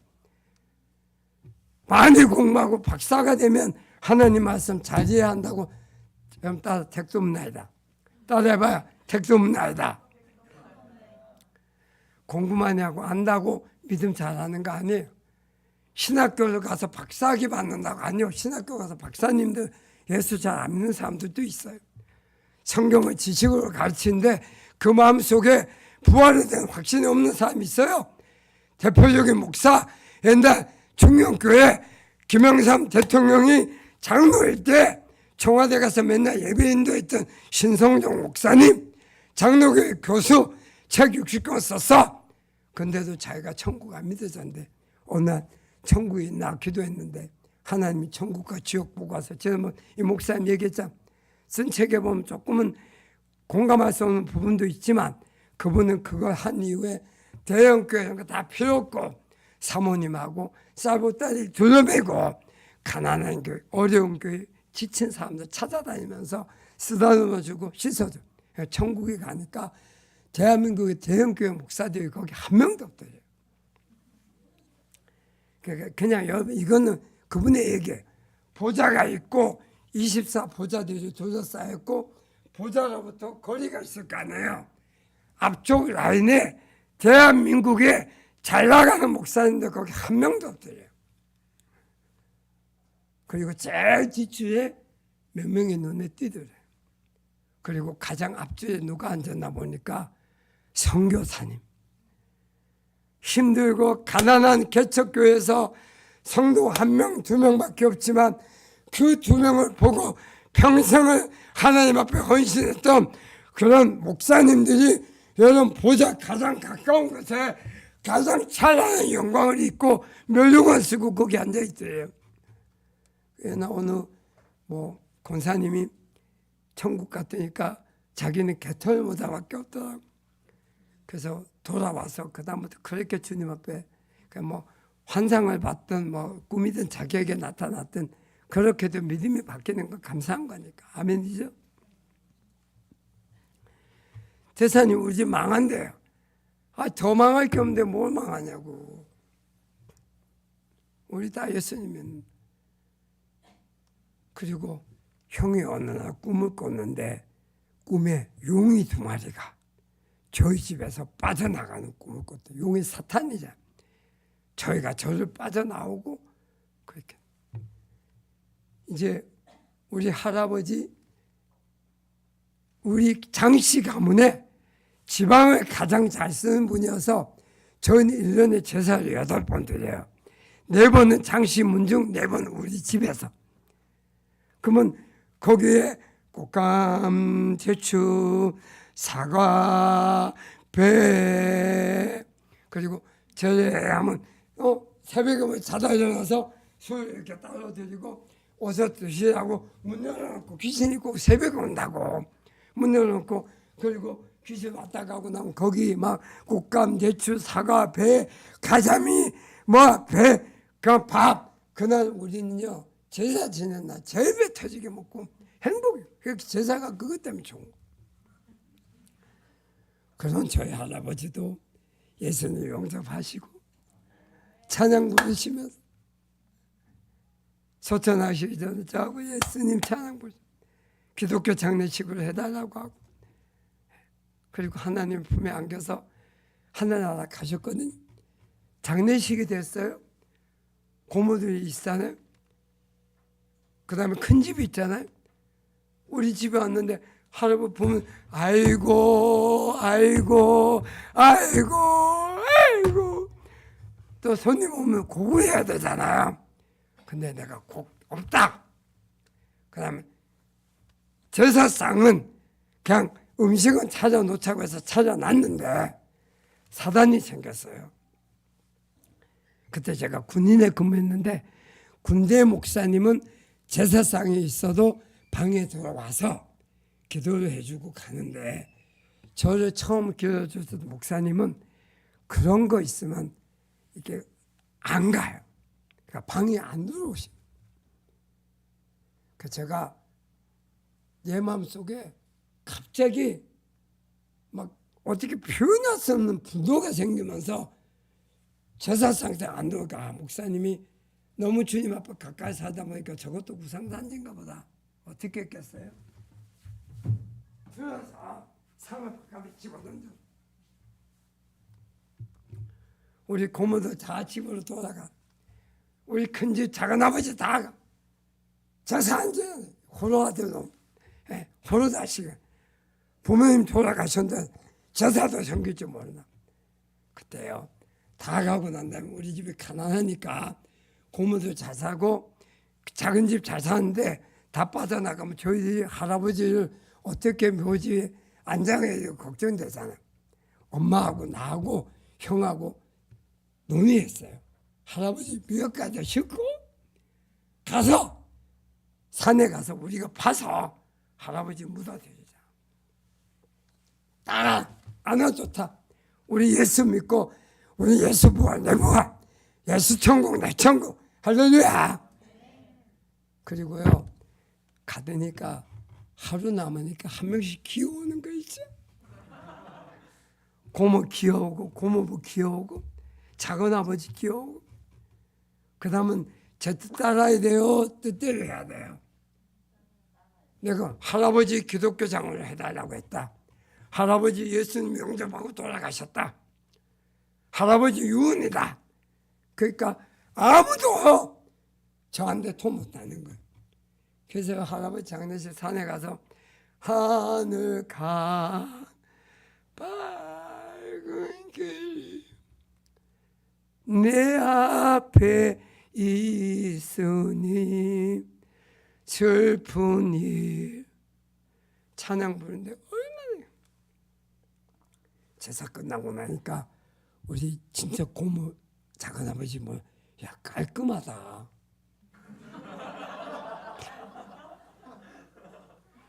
Speaker 2: 많이 공부하고 박사가 되면 하나님 말씀 잘 이해야 한다고 그럼 따라 택도 없나이다. 따라해봐요. 택도 없나이다. 공부만 하고 안다고 믿음 잘하는 거 아니에요. 신학교를 가서 박사학위 받는다고 아니요. 신학교 가서 박사님들 예수 잘 안 믿는 사람들도 있어요. 성경을 지식으로 가르치는데 그 마음속에 부활에 대한 확신이 없는 사람이 있어요. 대표적인 목사 옛날 중용교회 김영삼 대통령이 장로일 때 청와대 가서 맨날 예배 인도했던 신성종 목사님 장로교회 교수 책 60권 썼어. 근데도 자기가 천국 안 믿어졌는데 어느 날 천국에 있나 기도했는데 하나님이 천국과 지옥 보고 와서 제가 이 목사님 얘기했잖아. 쓴 책에 보면 조금은 공감할 수 없는 부분도 있지만 그분은 그걸 한 이후에 대형교회 이런 거 다 필요 없고 사모님하고 쌀보따리 둘러매고 가난한 교회 어려운 교회 지친 사람들 찾아다니면서 쓰다듬어주고 씻어줘. 천국에 가니까 대한민국의 대형교회 목사들이 거기 한 명도 없더래요. 그냥 여러분 이거는 그분의 얘기예요. 보좌가 있고 24 보좌들이 둘러싸였고 보좌로부터 거리가 있을 거 아니에요. 앞쪽 라인에 대한민국에 잘 나가는 목사님들 거기 한 명도 없더래요. 그리고 제일 뒷줄에 몇 명이 눈에 띄더래요. 그리고 가장 앞줄에 누가 앉았나 보니까 선교사님. 힘들고 가난한 개척교회에서 성도 1명, 2명밖에 없지만 그 2명을 보고 평생을 하나님 앞에 헌신했던 그런 목사님들이 여러분 보좌 가장 가까운 곳에 가장 찬란한 영광을 입고 면류관 쓰고 거기 앉아있더래요. 그러나 어느 권사님이 천국 갔더니까 자기는 개털모자밖에 없더라고. 그래서 돌아와서 그 다음부터 그렇게 주님 앞에 환상을 봤든 꿈이든 자기에게 나타났든 그렇게도 믿음이 바뀌는 건 감사한 거니까. 아멘이죠? 대사님 우리 집 망한대요. 더 망할 게 없는데 뭘 망하냐고. 우리 다 예수님은. 그리고 형이 어느 날 꿈을 꿨는데 꿈에 용이 2마리가 저희 집에서 빠져나가는 꿈을 꿨대. 용이 사탄이잖아. 저희가 저를 빠져나오고 그렇게. 이제 우리 할아버지 우리 장씨 가문에 지방을 가장 잘 쓰는 분이어서 저희는 1년에 제사를 8번 드려요. 4번은 장씨 문중 4번은 우리 집에서. 그러면 거기에 꽃감, 제추, 사과, 배 그리고 제하면 새벽에 자다 일어나서 술 이렇게 따로 드리고 어서 드시라고 문 열어놓고 귀신이 꼭 새벽에 온다고 문 열어놓고 그리고 귀신 왔다 가고 나면 거기 막 꽃감, 대추, 사과, 배, 가자미 배, 그 밥 그날 우리는요 제사 지낸 날 제일 배 터지게 먹고 행복해요. 그래서 제사가 그것 때문에 좋은 거예요. 그런 저희 할아버지도 예수님 용접하시고 찬양 부르시면서 소천하시기 전에 저하고 예수님 찬양 부르시고 기독교 장례식으로 해달라고 하고 그리고 하나님 품에 안겨서 하늘나라 가셨거든요. 장례식이 됐어요. 고모들이 있잖아요. 그 다음에 큰 집이 있잖아요. 우리 집에 왔는데 할아버지 보면 아이고 또 손님 오면 곡을 해야 되잖아요. 근데 내가 곡 없다. 그 다음에 제사상은 그냥 음식은 차려놓자고 해서 차려놨는데 사단이 생겼어요. 그때 제가 군인에 근무했는데 군대 목사님은 제사상이 있어도 방에 들어와서 기도를 해주고 가는데 저를 처음 기도해줬던 목사님은 그런 거 있으면 이렇게 안 가요. 그러니까 방에 안 들어오시고. 그 제가 내 마음속에 갑자기 막 어떻게 표현할 수 없는 분노가 생기면서 제사상 때 안 들어오니까 목사님이 너무 주님 앞에 가까이 살다 보니까 저것도 우상단지인가 보다. 어떻게 했겠어요? 들어서 상을 바깥에 집어던져. 우리 고모도 다 집으로 돌아가. 우리 큰집 작은아버지 다 가. 제사한지 호로아들 놈. 호로다시가 부모님 돌아가셨는데 제사도 섬길 줄 모르나. 그때요. 다 가고 난 다음에 우리 집이 가난하니까 고모들 잘 사고 작은 집 잘 사는데 다 빠져나가면 저희들이 할아버지를 어떻게 묘지에 안장해야 되고 걱정되잖아요. 엄마하고 나하고 형하고 논의했어요. 할아버지 묘까지 싣고 가서 산에 가서 우리가 파서 할아버지 묻어드리자. 따라 안아좋다. 우리 예수 믿고 우리 예수 부활 내 부활 예수 천국 내 천국 할렐루야. 그리고요 가더니까 하루 남으니까 한 명씩 기어오는 거 있죠. 고모 기어오고 고모부 기어오고 작은아버지 기어오고 그 다음은 제 뜻 따라야 돼요. 뜻대로 해야 돼요. 내가 할아버지 기독교장을 해달라고 했다. 할아버지 예수님 영접하고 돌아가셨다. 할아버지 유언이다. 그러니까 아무도 저한테 토 못하는 거예요. 그래서 할아버지 장례식 산에 가서 하늘 가 밝은 길 내 앞에 있으니 슬픈 일 찬양 부르는데 얼마나 제사 끝나고 나니까 우리 진짜 고모 작은아버지 뭐 야 깔끔하다.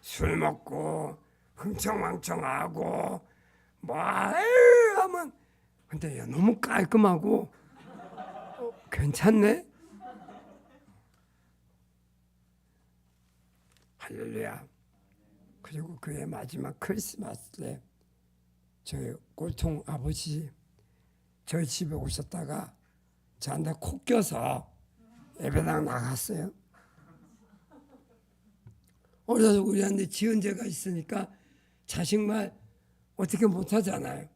Speaker 2: 술 먹고 흥청망청하고 뭐 하면 근데 야 너무 깔끔하고 괜찮네. 할렐루야. 그리고 그의 마지막 크리스마스 때 저희 꼴통 아버지 저희 집에 오셨다가 저한테 코 껴서 예배당 나갔어요. 어려서 우리한테 지은 죄가 있으니까 자식 말 어떻게 못하잖아요.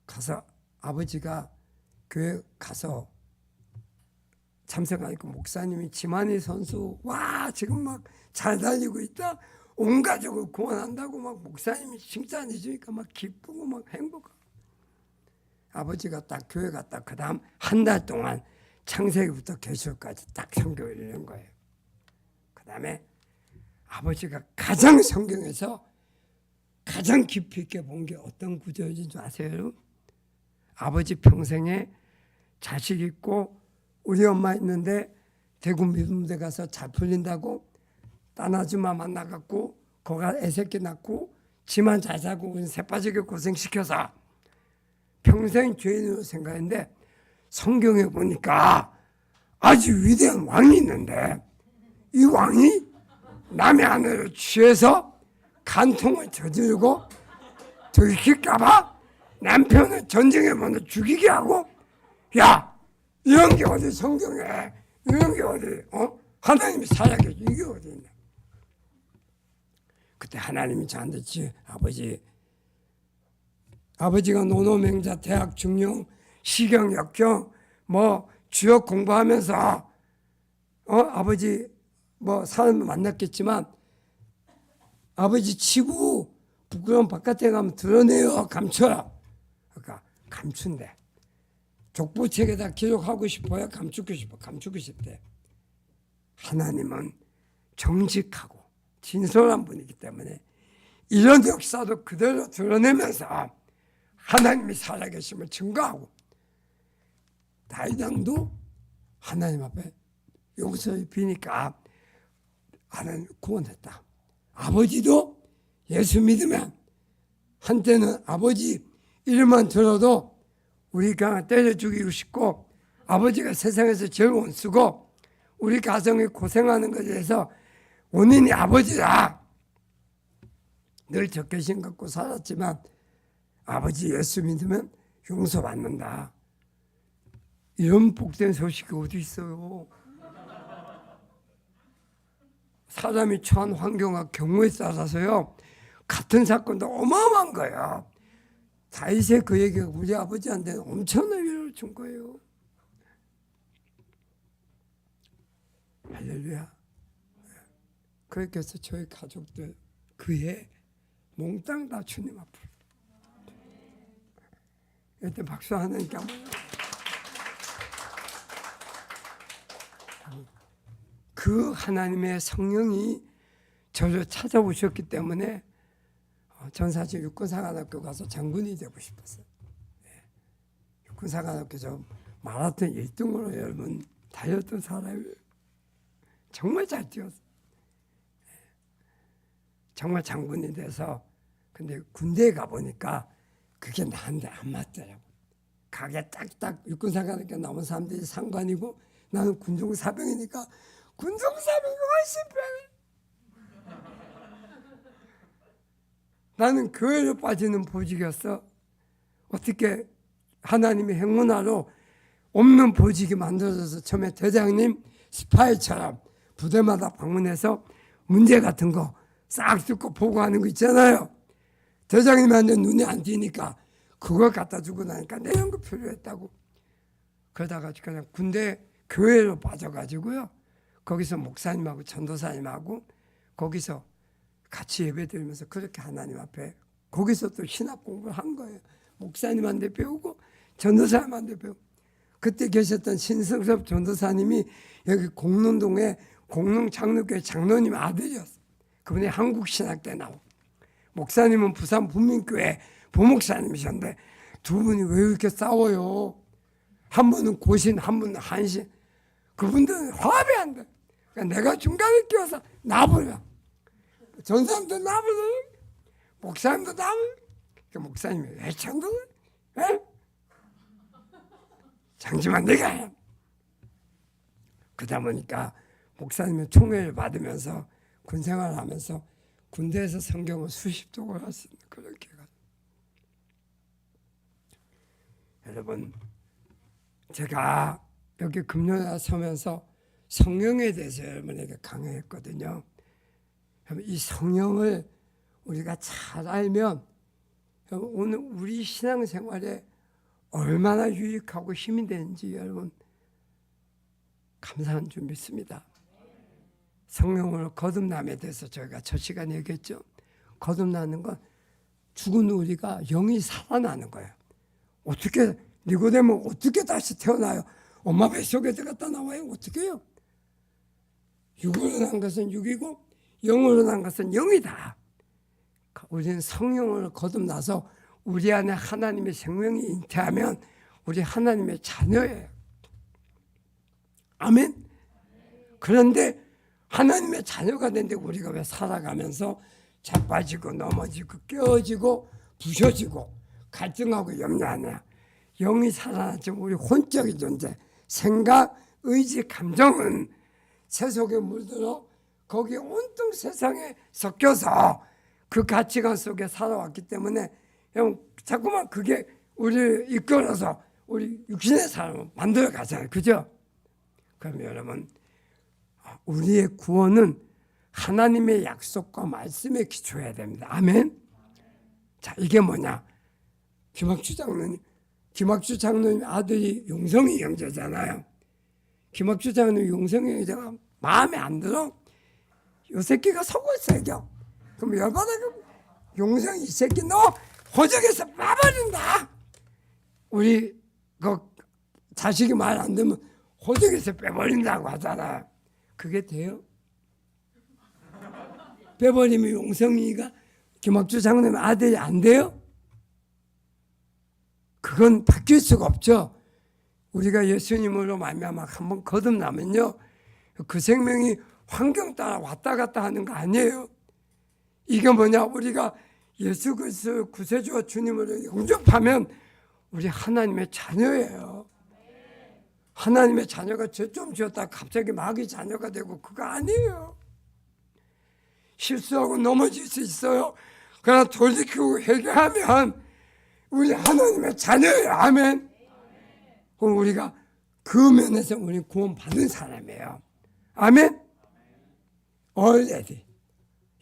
Speaker 2: 가서 아버지가 교회 가서 참석하니까 목사님이 지만희 선수 와 지금 막 잘 달리고 있다. 온 가족을 구원한다고 막 목사님이 칭찬해 주니까 막 기쁘고 막 행복하고 아버지가 딱 교회 갔다 그 다음 한 달 동안 창세기부터 계시록까지 딱 성경을 읽는 거예요. 그 다음에 아버지가 가장 성경에서 가장 깊이 있게 본 게 어떤 구절인 줄 아세요? 아버지 평생에 자식 있고 우리 엄마 있는데 대구 미군대 가서 잘 풀린다고 딴 아줌마 만나갖고 거가 애새끼 낳고 지만 잘 살고 우리 새빠지게 고생시켜서 평생 죄인으로 생각했는데 성경에 보니까 아주 위대한 왕이 있는데 이 왕이 남의 아내를 취해서 간통을 저지르고 들킬까봐 남편을 전쟁에 먼저 죽이게 하고 야 이런 게 어디 성경에 이런 게 어디 하나님이 살아계시 이게 어디 있냐. 그때 하나님이 저한테 아버지가 노노맹자 대학 중용 시경 역경 뭐 주역 공부하면서 아버지 뭐 사람 만났겠지만 아버지 치고 부끄러운 바깥에 가면 드러내요 감춰요. 그러니까 감춘대. 족보책에다 기록하고 싶어요? 감추고 싶대. 하나님은 정직하고 진솔한 분이기 때문에 이런 역사도 그대로 드러내면서 하나님이 살아계심을 증거하고 다윗왕도 하나님 앞에 용서를 비니까 하나님 구원했다. 아버지도 예수 믿으면 한때는 아버지 이름만 들어도 우리가 때려 죽이고 싶고 아버지가 세상에서 제일 원수고 우리 가정이 고생하는 것에 대해서 원인이 아버지다. 늘 적개심 갖고 살았지만 아버지 예수 믿으면 용서받는다. 이런 복된 소식이 어디 있어요. 사람이 처한 환경과 경우에 따라서요 같은 사건도 어마어마한 거예요. 다윗의 그 얘기가 우리 아버지한테는 엄청난 위로를 준 거예요. 할렐루야. 그렇게 해서 저희 가족들 그해 몽땅 다 주님 앞으로 이때 박수 하나니까 그 하나님의 성령이 저를 찾아오셨기 때문에 전 사실 육군사관학교 가서 장군이 되고 싶었어요. 육군사관학교 저 마라톤 1등으로 여러분 달렸던 사람이 정말 잘 뛰었어요. 정말 장군이 돼서 근데 군대에 가보니까 그게 나한테 안 맞더라고. 가게 딱딱 육군사관학교 나온 사람들이 상관이고 나는 군종사병이니까 군종사병이 훨씬 편해. 나는 교회로 빠지는 보직이었어. 어떻게 하나님의 행운하로 없는 보직이 만들어져서 처음에 대장님 스파이처럼 부대마다 방문해서 문제 같은 거 싹 듣고 보고 하는 거 있잖아요. 대장님한테 눈에 안 띄니까 그걸 갖다 주고 나니까 내 연구 필요했다고. 그러다가 그냥 군대 교회로 빠져가지고요. 거기서 목사님하고 전도사님하고 거기서 같이 예배드리면서 그렇게 하나님 앞에 거기서 또 신학 공부를 한 거예요. 목사님한테 배우고 전도사님한테 배우고. 그때 계셨던 신성섭 전도사님이 여기 공릉동에 공릉장로교회 장로님 아들이었어요. 그분이 한국신학대 나오고 목사님은 부산 분민교회 부목사님이셨는데 두 분이 왜 이렇게 싸워요? 한 분은 고신, 한 분은 한신. 그분들은 화합이 안 돼. 그러니까 내가 중간에 끼워서 나불려. 전사님도 나불려. 목사님도 나불려. 그러니까 목사님이 왜 chando를? 장지만 내가 해. 그러다 보니까 목사님의 총애를 받으면서 군생활을 하면서 군대에서 성경을 수십 독을 할 수 있는 그런 기회가. 여러분, 제가 여기 금요일에 서면서 성령에 대해서 여러분에게 강의했거든요. 이 성령을 우리가 잘 알면 오늘 우리 신앙생활에 얼마나 유익하고 힘이 되는지 여러분 감사한 줄 믿습니다. 성령으로 거듭남에 대해서 저희가 첫 시간에 얘기했죠. 거듭나는 건 죽은 우리가 영이 살아나는 거예요. 어떻게 니고데모 어떻게 다시 태어나요? 엄마 뱃속에 들어갔다 나와요? 어떻게 해요? 육으로 난 것은 육이고 영으로 난 것은 영이다. 우리는 성령으로 거듭나서 우리 안에 하나님의 생명이 잉태하면 우리 하나님의 자녀예요. 아멘? 그런데 하나님의 자녀가 된데 우리가 왜 살아가면서 자빠지고 넘어지고 깨어지고 부셔지고 갈등하고 염려하냐? 영이 살아났지만 우리 혼적인 존재, 생각, 의지, 감정은 새 속에 물들어 거기에 온통 세상에 섞여서 그 가치관 속에 살아왔기 때문에 자꾸만 그게 우리를 이끌어서 우리 육신의 사람을 만들어 가잖아요. 그죠? 그럼 여러분, 우리의 구원은 하나님의 약속과 말씀에 기초해야 됩니다. 아멘? 자, 이게 뭐냐? 김학주 장로님 아들이 용성이 형제잖아요. 김학주 장로님 용성이 형제가 마음에 안 들어. 요 새끼가 속을 새겨. 그럼 열받아서 용성이 이 새끼 너 호적에서 빼버린다. 우리 그 자식이 말 안 듣면 호적에서 빼버린다고 하잖아. 그게 돼요? 빼버리면 용성이가 김학주 장로님 아들이 안 돼요? 그건 바뀔 수가 없죠. 우리가 예수님으로 말미암아 한번 거듭나면요, 그 생명이 환경 따라 왔다 갔다 하는 거 아니에요. 이게 뭐냐? 우리가 예수 그리스도 구세주와 주님으로 영접하면 우리 하나님의 자녀예요. 하나님의 자녀가 죄 좀 지었다 갑자기 마귀 자녀가 되고 그거 아니에요. 실수하고 넘어질 수 있어요. 그러나 돌이키고 회개하면 우리 하나님의 자녀예요. 아멘. 그럼 우리가 그 면에서 우리 구원받은 사람이에요. 아멘. already.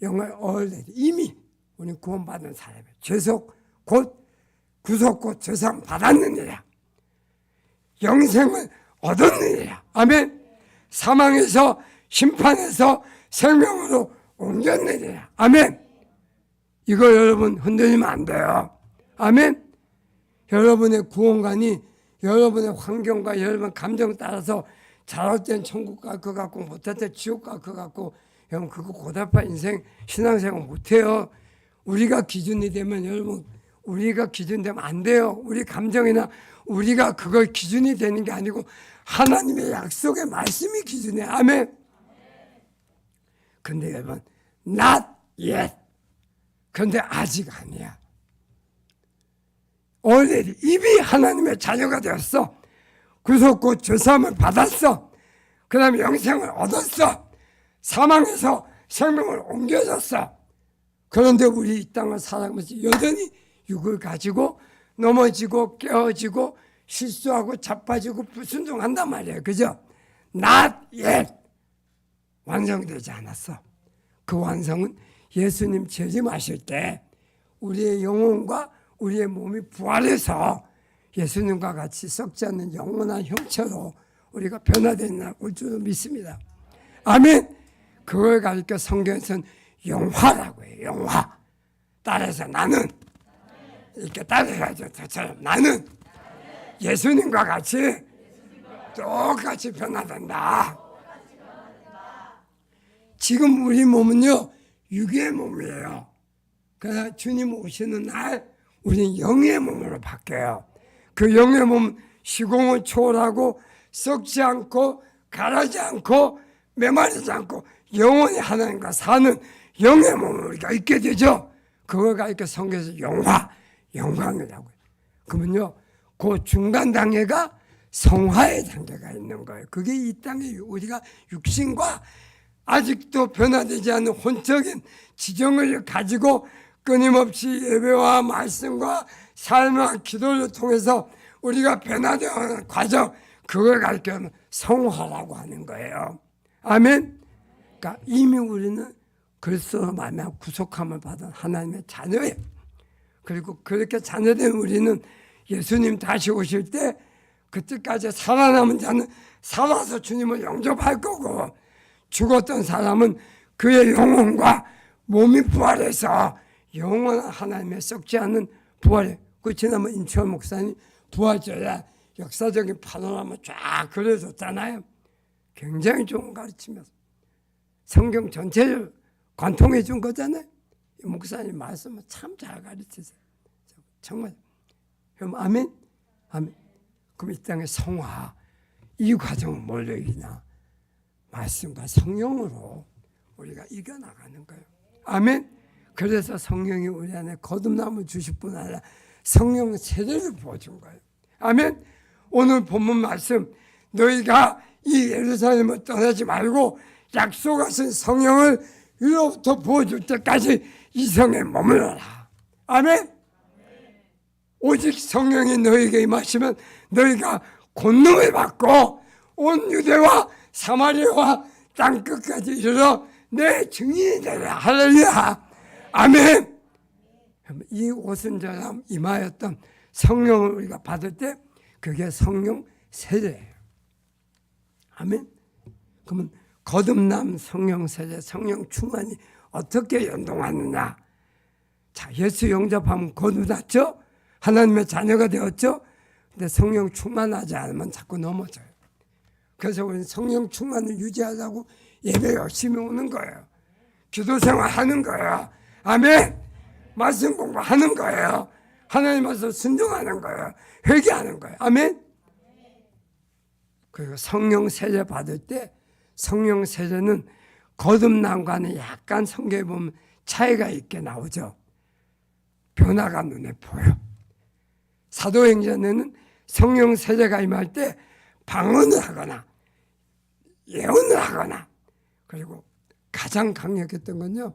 Speaker 2: 영어로 already. 이미 우리 구원받은 사람이에요. 죄속 곧 구속 곧 죄상 받았느니라. 영생을 얻었느니라. 아멘. 사망에서 심판에서 생명으로 옮겼느니라. 아멘. 이거 여러분 흔들리면 안 돼요. 아멘. 여러분의 구원관이 여러분의 환경과 여러분 감정 따라서 잘할 땐 천국 갈 것 같고 못할 때 지옥 갈 것 같고 여러분 그거 고달파 인생 신앙생활 못해요. 우리가 기준이 되면 여러분 우리가 기준 되면 안 돼요. 우리 감정이나 우리가 그걸 기준이 되는 게 아니고 하나님의 약속의 말씀이 기준이에요. 아멘. 근데 여러분 not yet. 그런데 아직 아니야. already 이미 하나님의 자녀가 되었어. 구속 곧 죄사함을 받았어. 그 다음에 영생을 얻었어. 사망에서 생명을 옮겨졌어. 그런데 우리 이 땅을 살아가면서 여전히 육을 가지고 넘어지고 깨어지고 실수하고 자빠지고 불순종한단 말이에요. 그죠? not yet. 완성되지 않았어. 그 완성은 예수님 재림하실 때 우리의 영혼과 우리의 몸이 부활해서 예수님과 같이 썩지 않는 영원한 형체로 우리가 변화되는 날 올 줄로 믿습니다. 아멘. 그걸 가리켜 성경에서는 영화라고 해요. 영화. 따라서 나는 이렇게 따라야죠. 저처럼 나는 예수님과 같이 똑같이 변화된다. 지금 우리 몸은요 육의 몸이에요. 그러나 주님 오시는 날 우리는 영의 몸으로 바뀌어요. 그 영의 몸 시공을 초월하고 썩지 않고 가라지 않고 메마르지 않고 영원히 하나님과 사는 영의 몸을 우리가 있게 되죠. 그거가 이렇게 성경에서 영화, 영광이라고 해요. 그러면요 그 중간 단계가 성화의 단계가 있는 거예요. 그게 이 땅에 우리가 육신과 아직도 변화되지 않는 혼적인 지정을 가지고 끊임없이 예배와 말씀과 삶과 기도를 통해서 우리가 변화되어가는 과정, 그걸 가리켜서 성화라고 하는 거예요. 아멘. 그러니까 이미 우리는 그리스도로 말미암아 구속함을 받은 하나님의 자녀예요. 그리고 그렇게 자녀된 우리는 예수님 다시 오실 때 그때까지 살아남은 자는 살아서 주님을 영접할 거고, 죽었던 사람은 그의 영혼과 몸이 부활해서 영원한 하나님의 썩지 않는 부활에, 그 지난번 임철 목사님 부활절에 역사적인 파노라마 쫙 그려줬잖아요. 굉장히 좋은 가르치면서 성경 전체를 관통해 준 거잖아요. 목사님 말씀을 참 잘 가르치세요. 정말. 그럼 아멘? 아멘. 그럼 이 땅의 성화, 이 과정은 뭘로 이기냐? 말씀과 성령으로 우리가 이겨나가는 거예요. 아멘. 그래서 성령이 우리 안에 거듭남을 주실 뿐 아니라 성령 세례를 부어준 거예요. 아멘. 오늘 본문 말씀, 너희가 이 예루살렘을 떠나지 말고 약속하신 성령을 위로부터 부어줄 때까지 이 성에 머물러라. 아멘. 오직 성령이 너희에게 임하시면 너희가 권능을 받고 온 유대와 사마리아와 땅끝까지 이르러 내 증인이 되라. 할렐루야. 아멘. 이 오순절에 임하였던 성령을 우리가 받을 때 그게 성령 세례예요. 아멘. 그러면 거듭남, 성령 세례, 성령 충만이 어떻게 연동하느냐? 자, 예수 영접하면 거듭났죠? 하나님의 자녀가 되었죠? 근데 성령 충만하지 않으면 자꾸 넘어져요. 그래서 우리는 성령 충만을 유지하려고 예배 열심히 오는 거예요. 기도 생활 하는 거예요. 아멘. 말씀 공부하는 거예요. 하나님 말씀 순종하는 거예요. 회개하는 거예요. 아멘. 그리고 성령 세례 받을 때 성령 세례는 거듭남과는 약간 성경에 보면 차이가 있게 나오죠. 변화가 눈에 보여. 사도행전에는 성령 세례가 임할 때 방언을 하거나 예언을 하거나, 그리고 가장 강력했던 건요,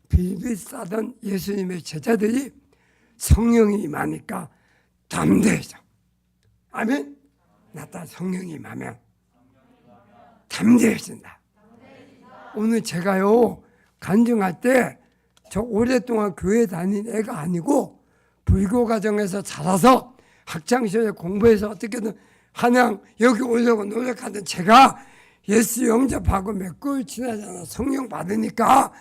Speaker 2: 빌빌 싸던 예수님의 제자들이 성령이 임하니까 담대해져. 아멘. 나따 성령이 임하면 담대해진다. 오늘 제가요 간증할 때 저 오랫동안 교회 다닌 애가 아니고 불교 가정에서 자라서 학창시절에 공부해서 어떻게든 한양 여기 오려고 노력하던 제가 예수 영접하고 몇 개월 지나잖아. 성령 받으니까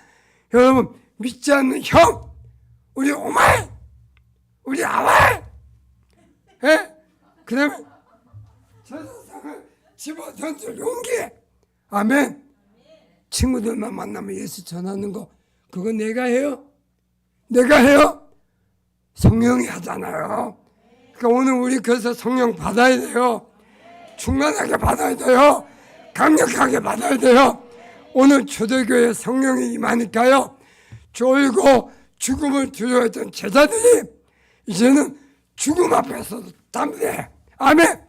Speaker 2: 여러분 믿지 않는 형, 우리 오마이, 우리 아와이, 그 다음에 저 세상을 집어던질 용기. 아멘. 친구들만 만나면 예수 전하는 거 그거 내가 해요? 내가 해요? 성령이 하잖아요. 그러니까 오늘 우리 그래서 성령 받아야 돼요. 충만하게 받아야 돼요. 강력하게 받아야 돼요. 오늘 초대교회 성령이 임하니까요, 졸고 죽음을 두려워했던 제자들이 이제는 죽음 앞에서도 담대해. 아멘.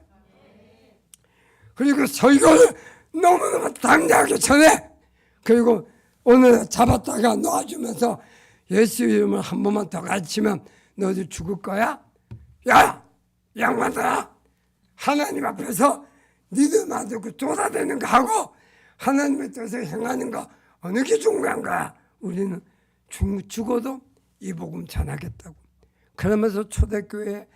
Speaker 2: 그리고 설교를 너무너무 담대하게 전해. 그리고 오늘 잡았다가 놓아주면서 예수 이름을 한 번만 더 가르치면 너도 죽을 거야? 야, 양반들아, 하나님 앞에서 니들 만들고 쏟아대는 거 하고 하나님의 뜻을 행하는 거 어느 게 중요한 거야? 우리는 죽어도 이 복음 전하겠다고. 그러면서 초대교회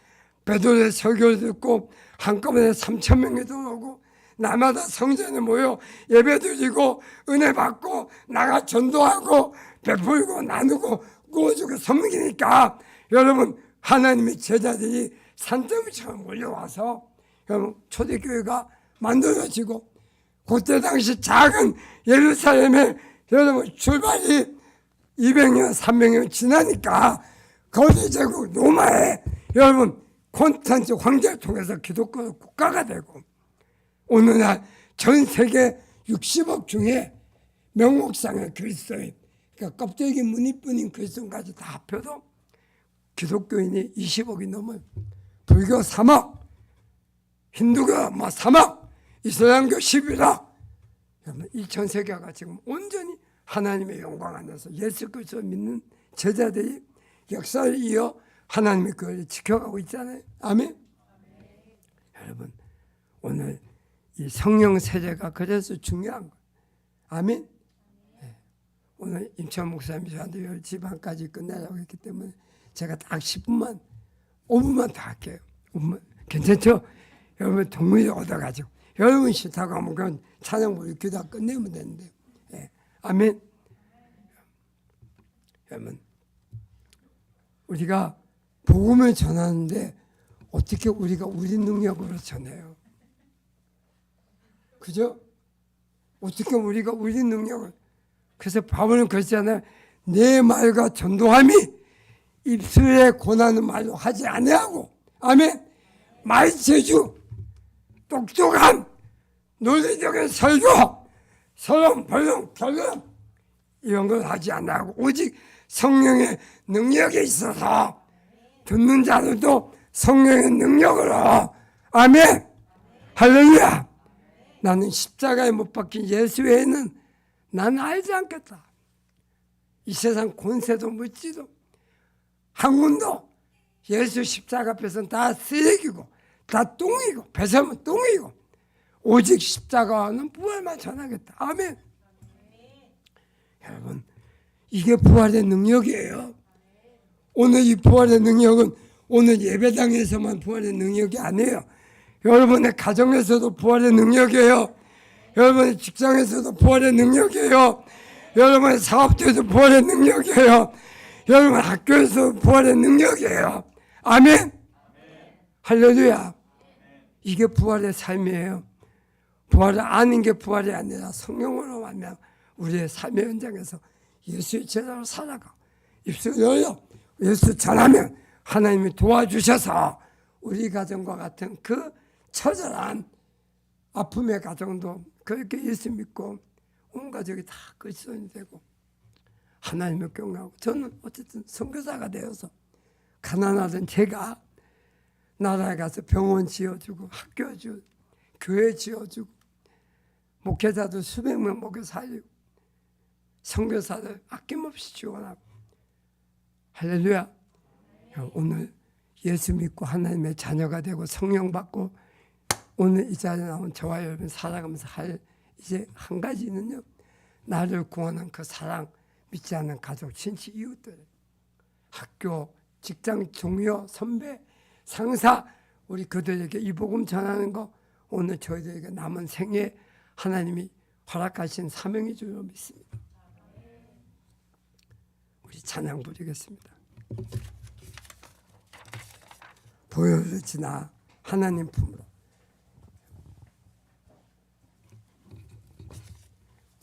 Speaker 2: 베드로의 설교를 듣고 한꺼번에 3,000명이 들어오고 날마다 성전에 모여 예배드리고 은혜 받고 나가 전도하고 베풀고 나누고 구워주고 섬기니까 여러분 하나님의 제자들이 산더미처럼 몰려와서 여러분 초대교회가 만들어지고 그때 당시 작은 예루살렘에 여러분 출발이 200년 300년 지나니까 거대 제국 로마에 여러분 콘스탄틴 황제를 통해서 기독교 국가가 되고 오늘날 전 세계 60억 중에 명목상의 그리스도인, 그러니까 껍데기 무늬뿐인 그리스도인까지 다 합해도 기독교인이 20억이 넘어요. 불교 3억, 힌두교 3억, 이슬람교 11억. 이 전 세계가 지금 온전히 하나님의 영광 안에서 예수 그리스도를 믿는 제자들이 역사를 이어 하나님의 교회를 지켜가고 있잖아요. 아멘. 여러분 오늘 이 성령 세례가 그래서 중요한 거예요. 아멘. 네. 오늘 임찬 목사님이 저한테 10시 반까지 끝내라고 했기 때문에 제가 딱 10분만 5분만 더 할게요. 5분만. 괜찮죠? 여러분 동물이 얻어가지고 여러분 싫다고 하면 그건 찬양 부르고 기도 끝내면 되는데. 네. 아멘. 여러분 우리가 복음을 전하는데 어떻게 우리가 우리 능력으로 전해요? 그죠? 어떻게 우리가 우리 능력을. 그래서 바울은 그랬잖아요. 내 말과 전도함이 입술에 권하는 말로 하지 아니하고 아멘. 말재주, 똑똑함, 논리적인 설교, 서론, 변론, 결론 이런 걸 하지 아니하고 오직 성령의 능력이 있어서 듣는 자들도 성령의 능력으로 아멘. 할렐루야. 나는 십자가에 못 박힌 예수 외에는 나는 알지 않겠다. 이 세상 권세도 물질도 학문도 예수 십자가 앞에서는 다 쓰레기고 다 똥이고 배설은 똥이고 오직 십자가와는 부활만 전하겠다. 아멘. 여러분 이게 부활의 능력이에요. 오늘 이 부활의 능력은 오늘 예배당에서만 부활의 능력이 아니에요. 여러분의 가정에서도 부활의 능력이에요. 여러분의 직장에서도 부활의 능력이에요. 여러분의 사업체에서 부활의 능력이에요. 여러분 학교에서 부활의 능력이에요. 아멘. 할렐루야. 이게 부활의 삶이에요. 부활을 아는 게 부활이 아니라 성령으로 만나 우리의 삶의 현장에서 예수의 제자로 살아가 입술 열려 예수 전하면 하나님이 도와주셔서 우리 가정과 같은 그 처절한 아픔의 가정도 그렇게 예수 믿고 온 가족이 다 그리스도인이 되고 하나님을 경외하고 저는 어쨌든 선교사가 되어서 가난하던 제가 나라에 가서 병원 지어주고 학교 지어주고 교회 지어주고 목회자도 수백 명 목회 살리고 선교사들 아낌없이 지원하고 할렐루야. 오늘 예수 믿고 하나님의 자녀가 되고 성령 받고 오늘 이 자리에 나온 저와 여러분 살아가면서 할 이제 한 가지는요. 나를 구원한 그 사랑 믿지 않는 가족, 친치, 이웃들 학교, 직장 동료, 선배, 상사 우리 그들에게 이 복음 전하는 거 오늘 저희들에게 남은 생에 하나님이 허락하신 사명이 줄로 믿습니다. 우리 찬양 부르겠습니다. 보혈을 지나 하나님 품으로.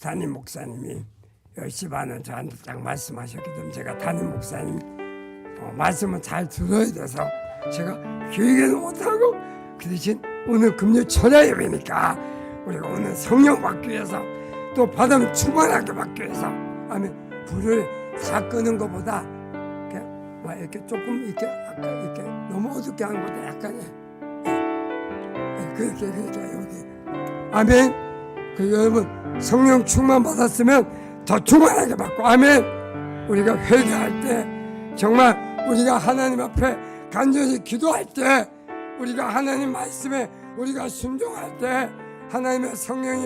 Speaker 2: 담임 목사님이 10시 반에 저한테 딱 말씀하셨기 때문에 제가 담임 목사님 말씀을 잘 들어야 돼서 제가 기획에는 못하고 그 대신 오늘 금요 철야 예배니까 우리가 오늘 성령 받기 위해서 또 받으면 충만하게 받기 위해서 아멘. 불을 다 끄는 것보다 이렇게 조금 이렇게 너무 어둡게 하는 것보다 약간 그렇게 여기 아멘. 그 여러분 성령 충만 받았으면 더 충만하게 받고 아멘. 우리가 회개할 때 정말 우리가 하나님 앞에 간절히 기도할 때 우리가 하나님 말씀에 우리가 순종할 때 하나님의 성령이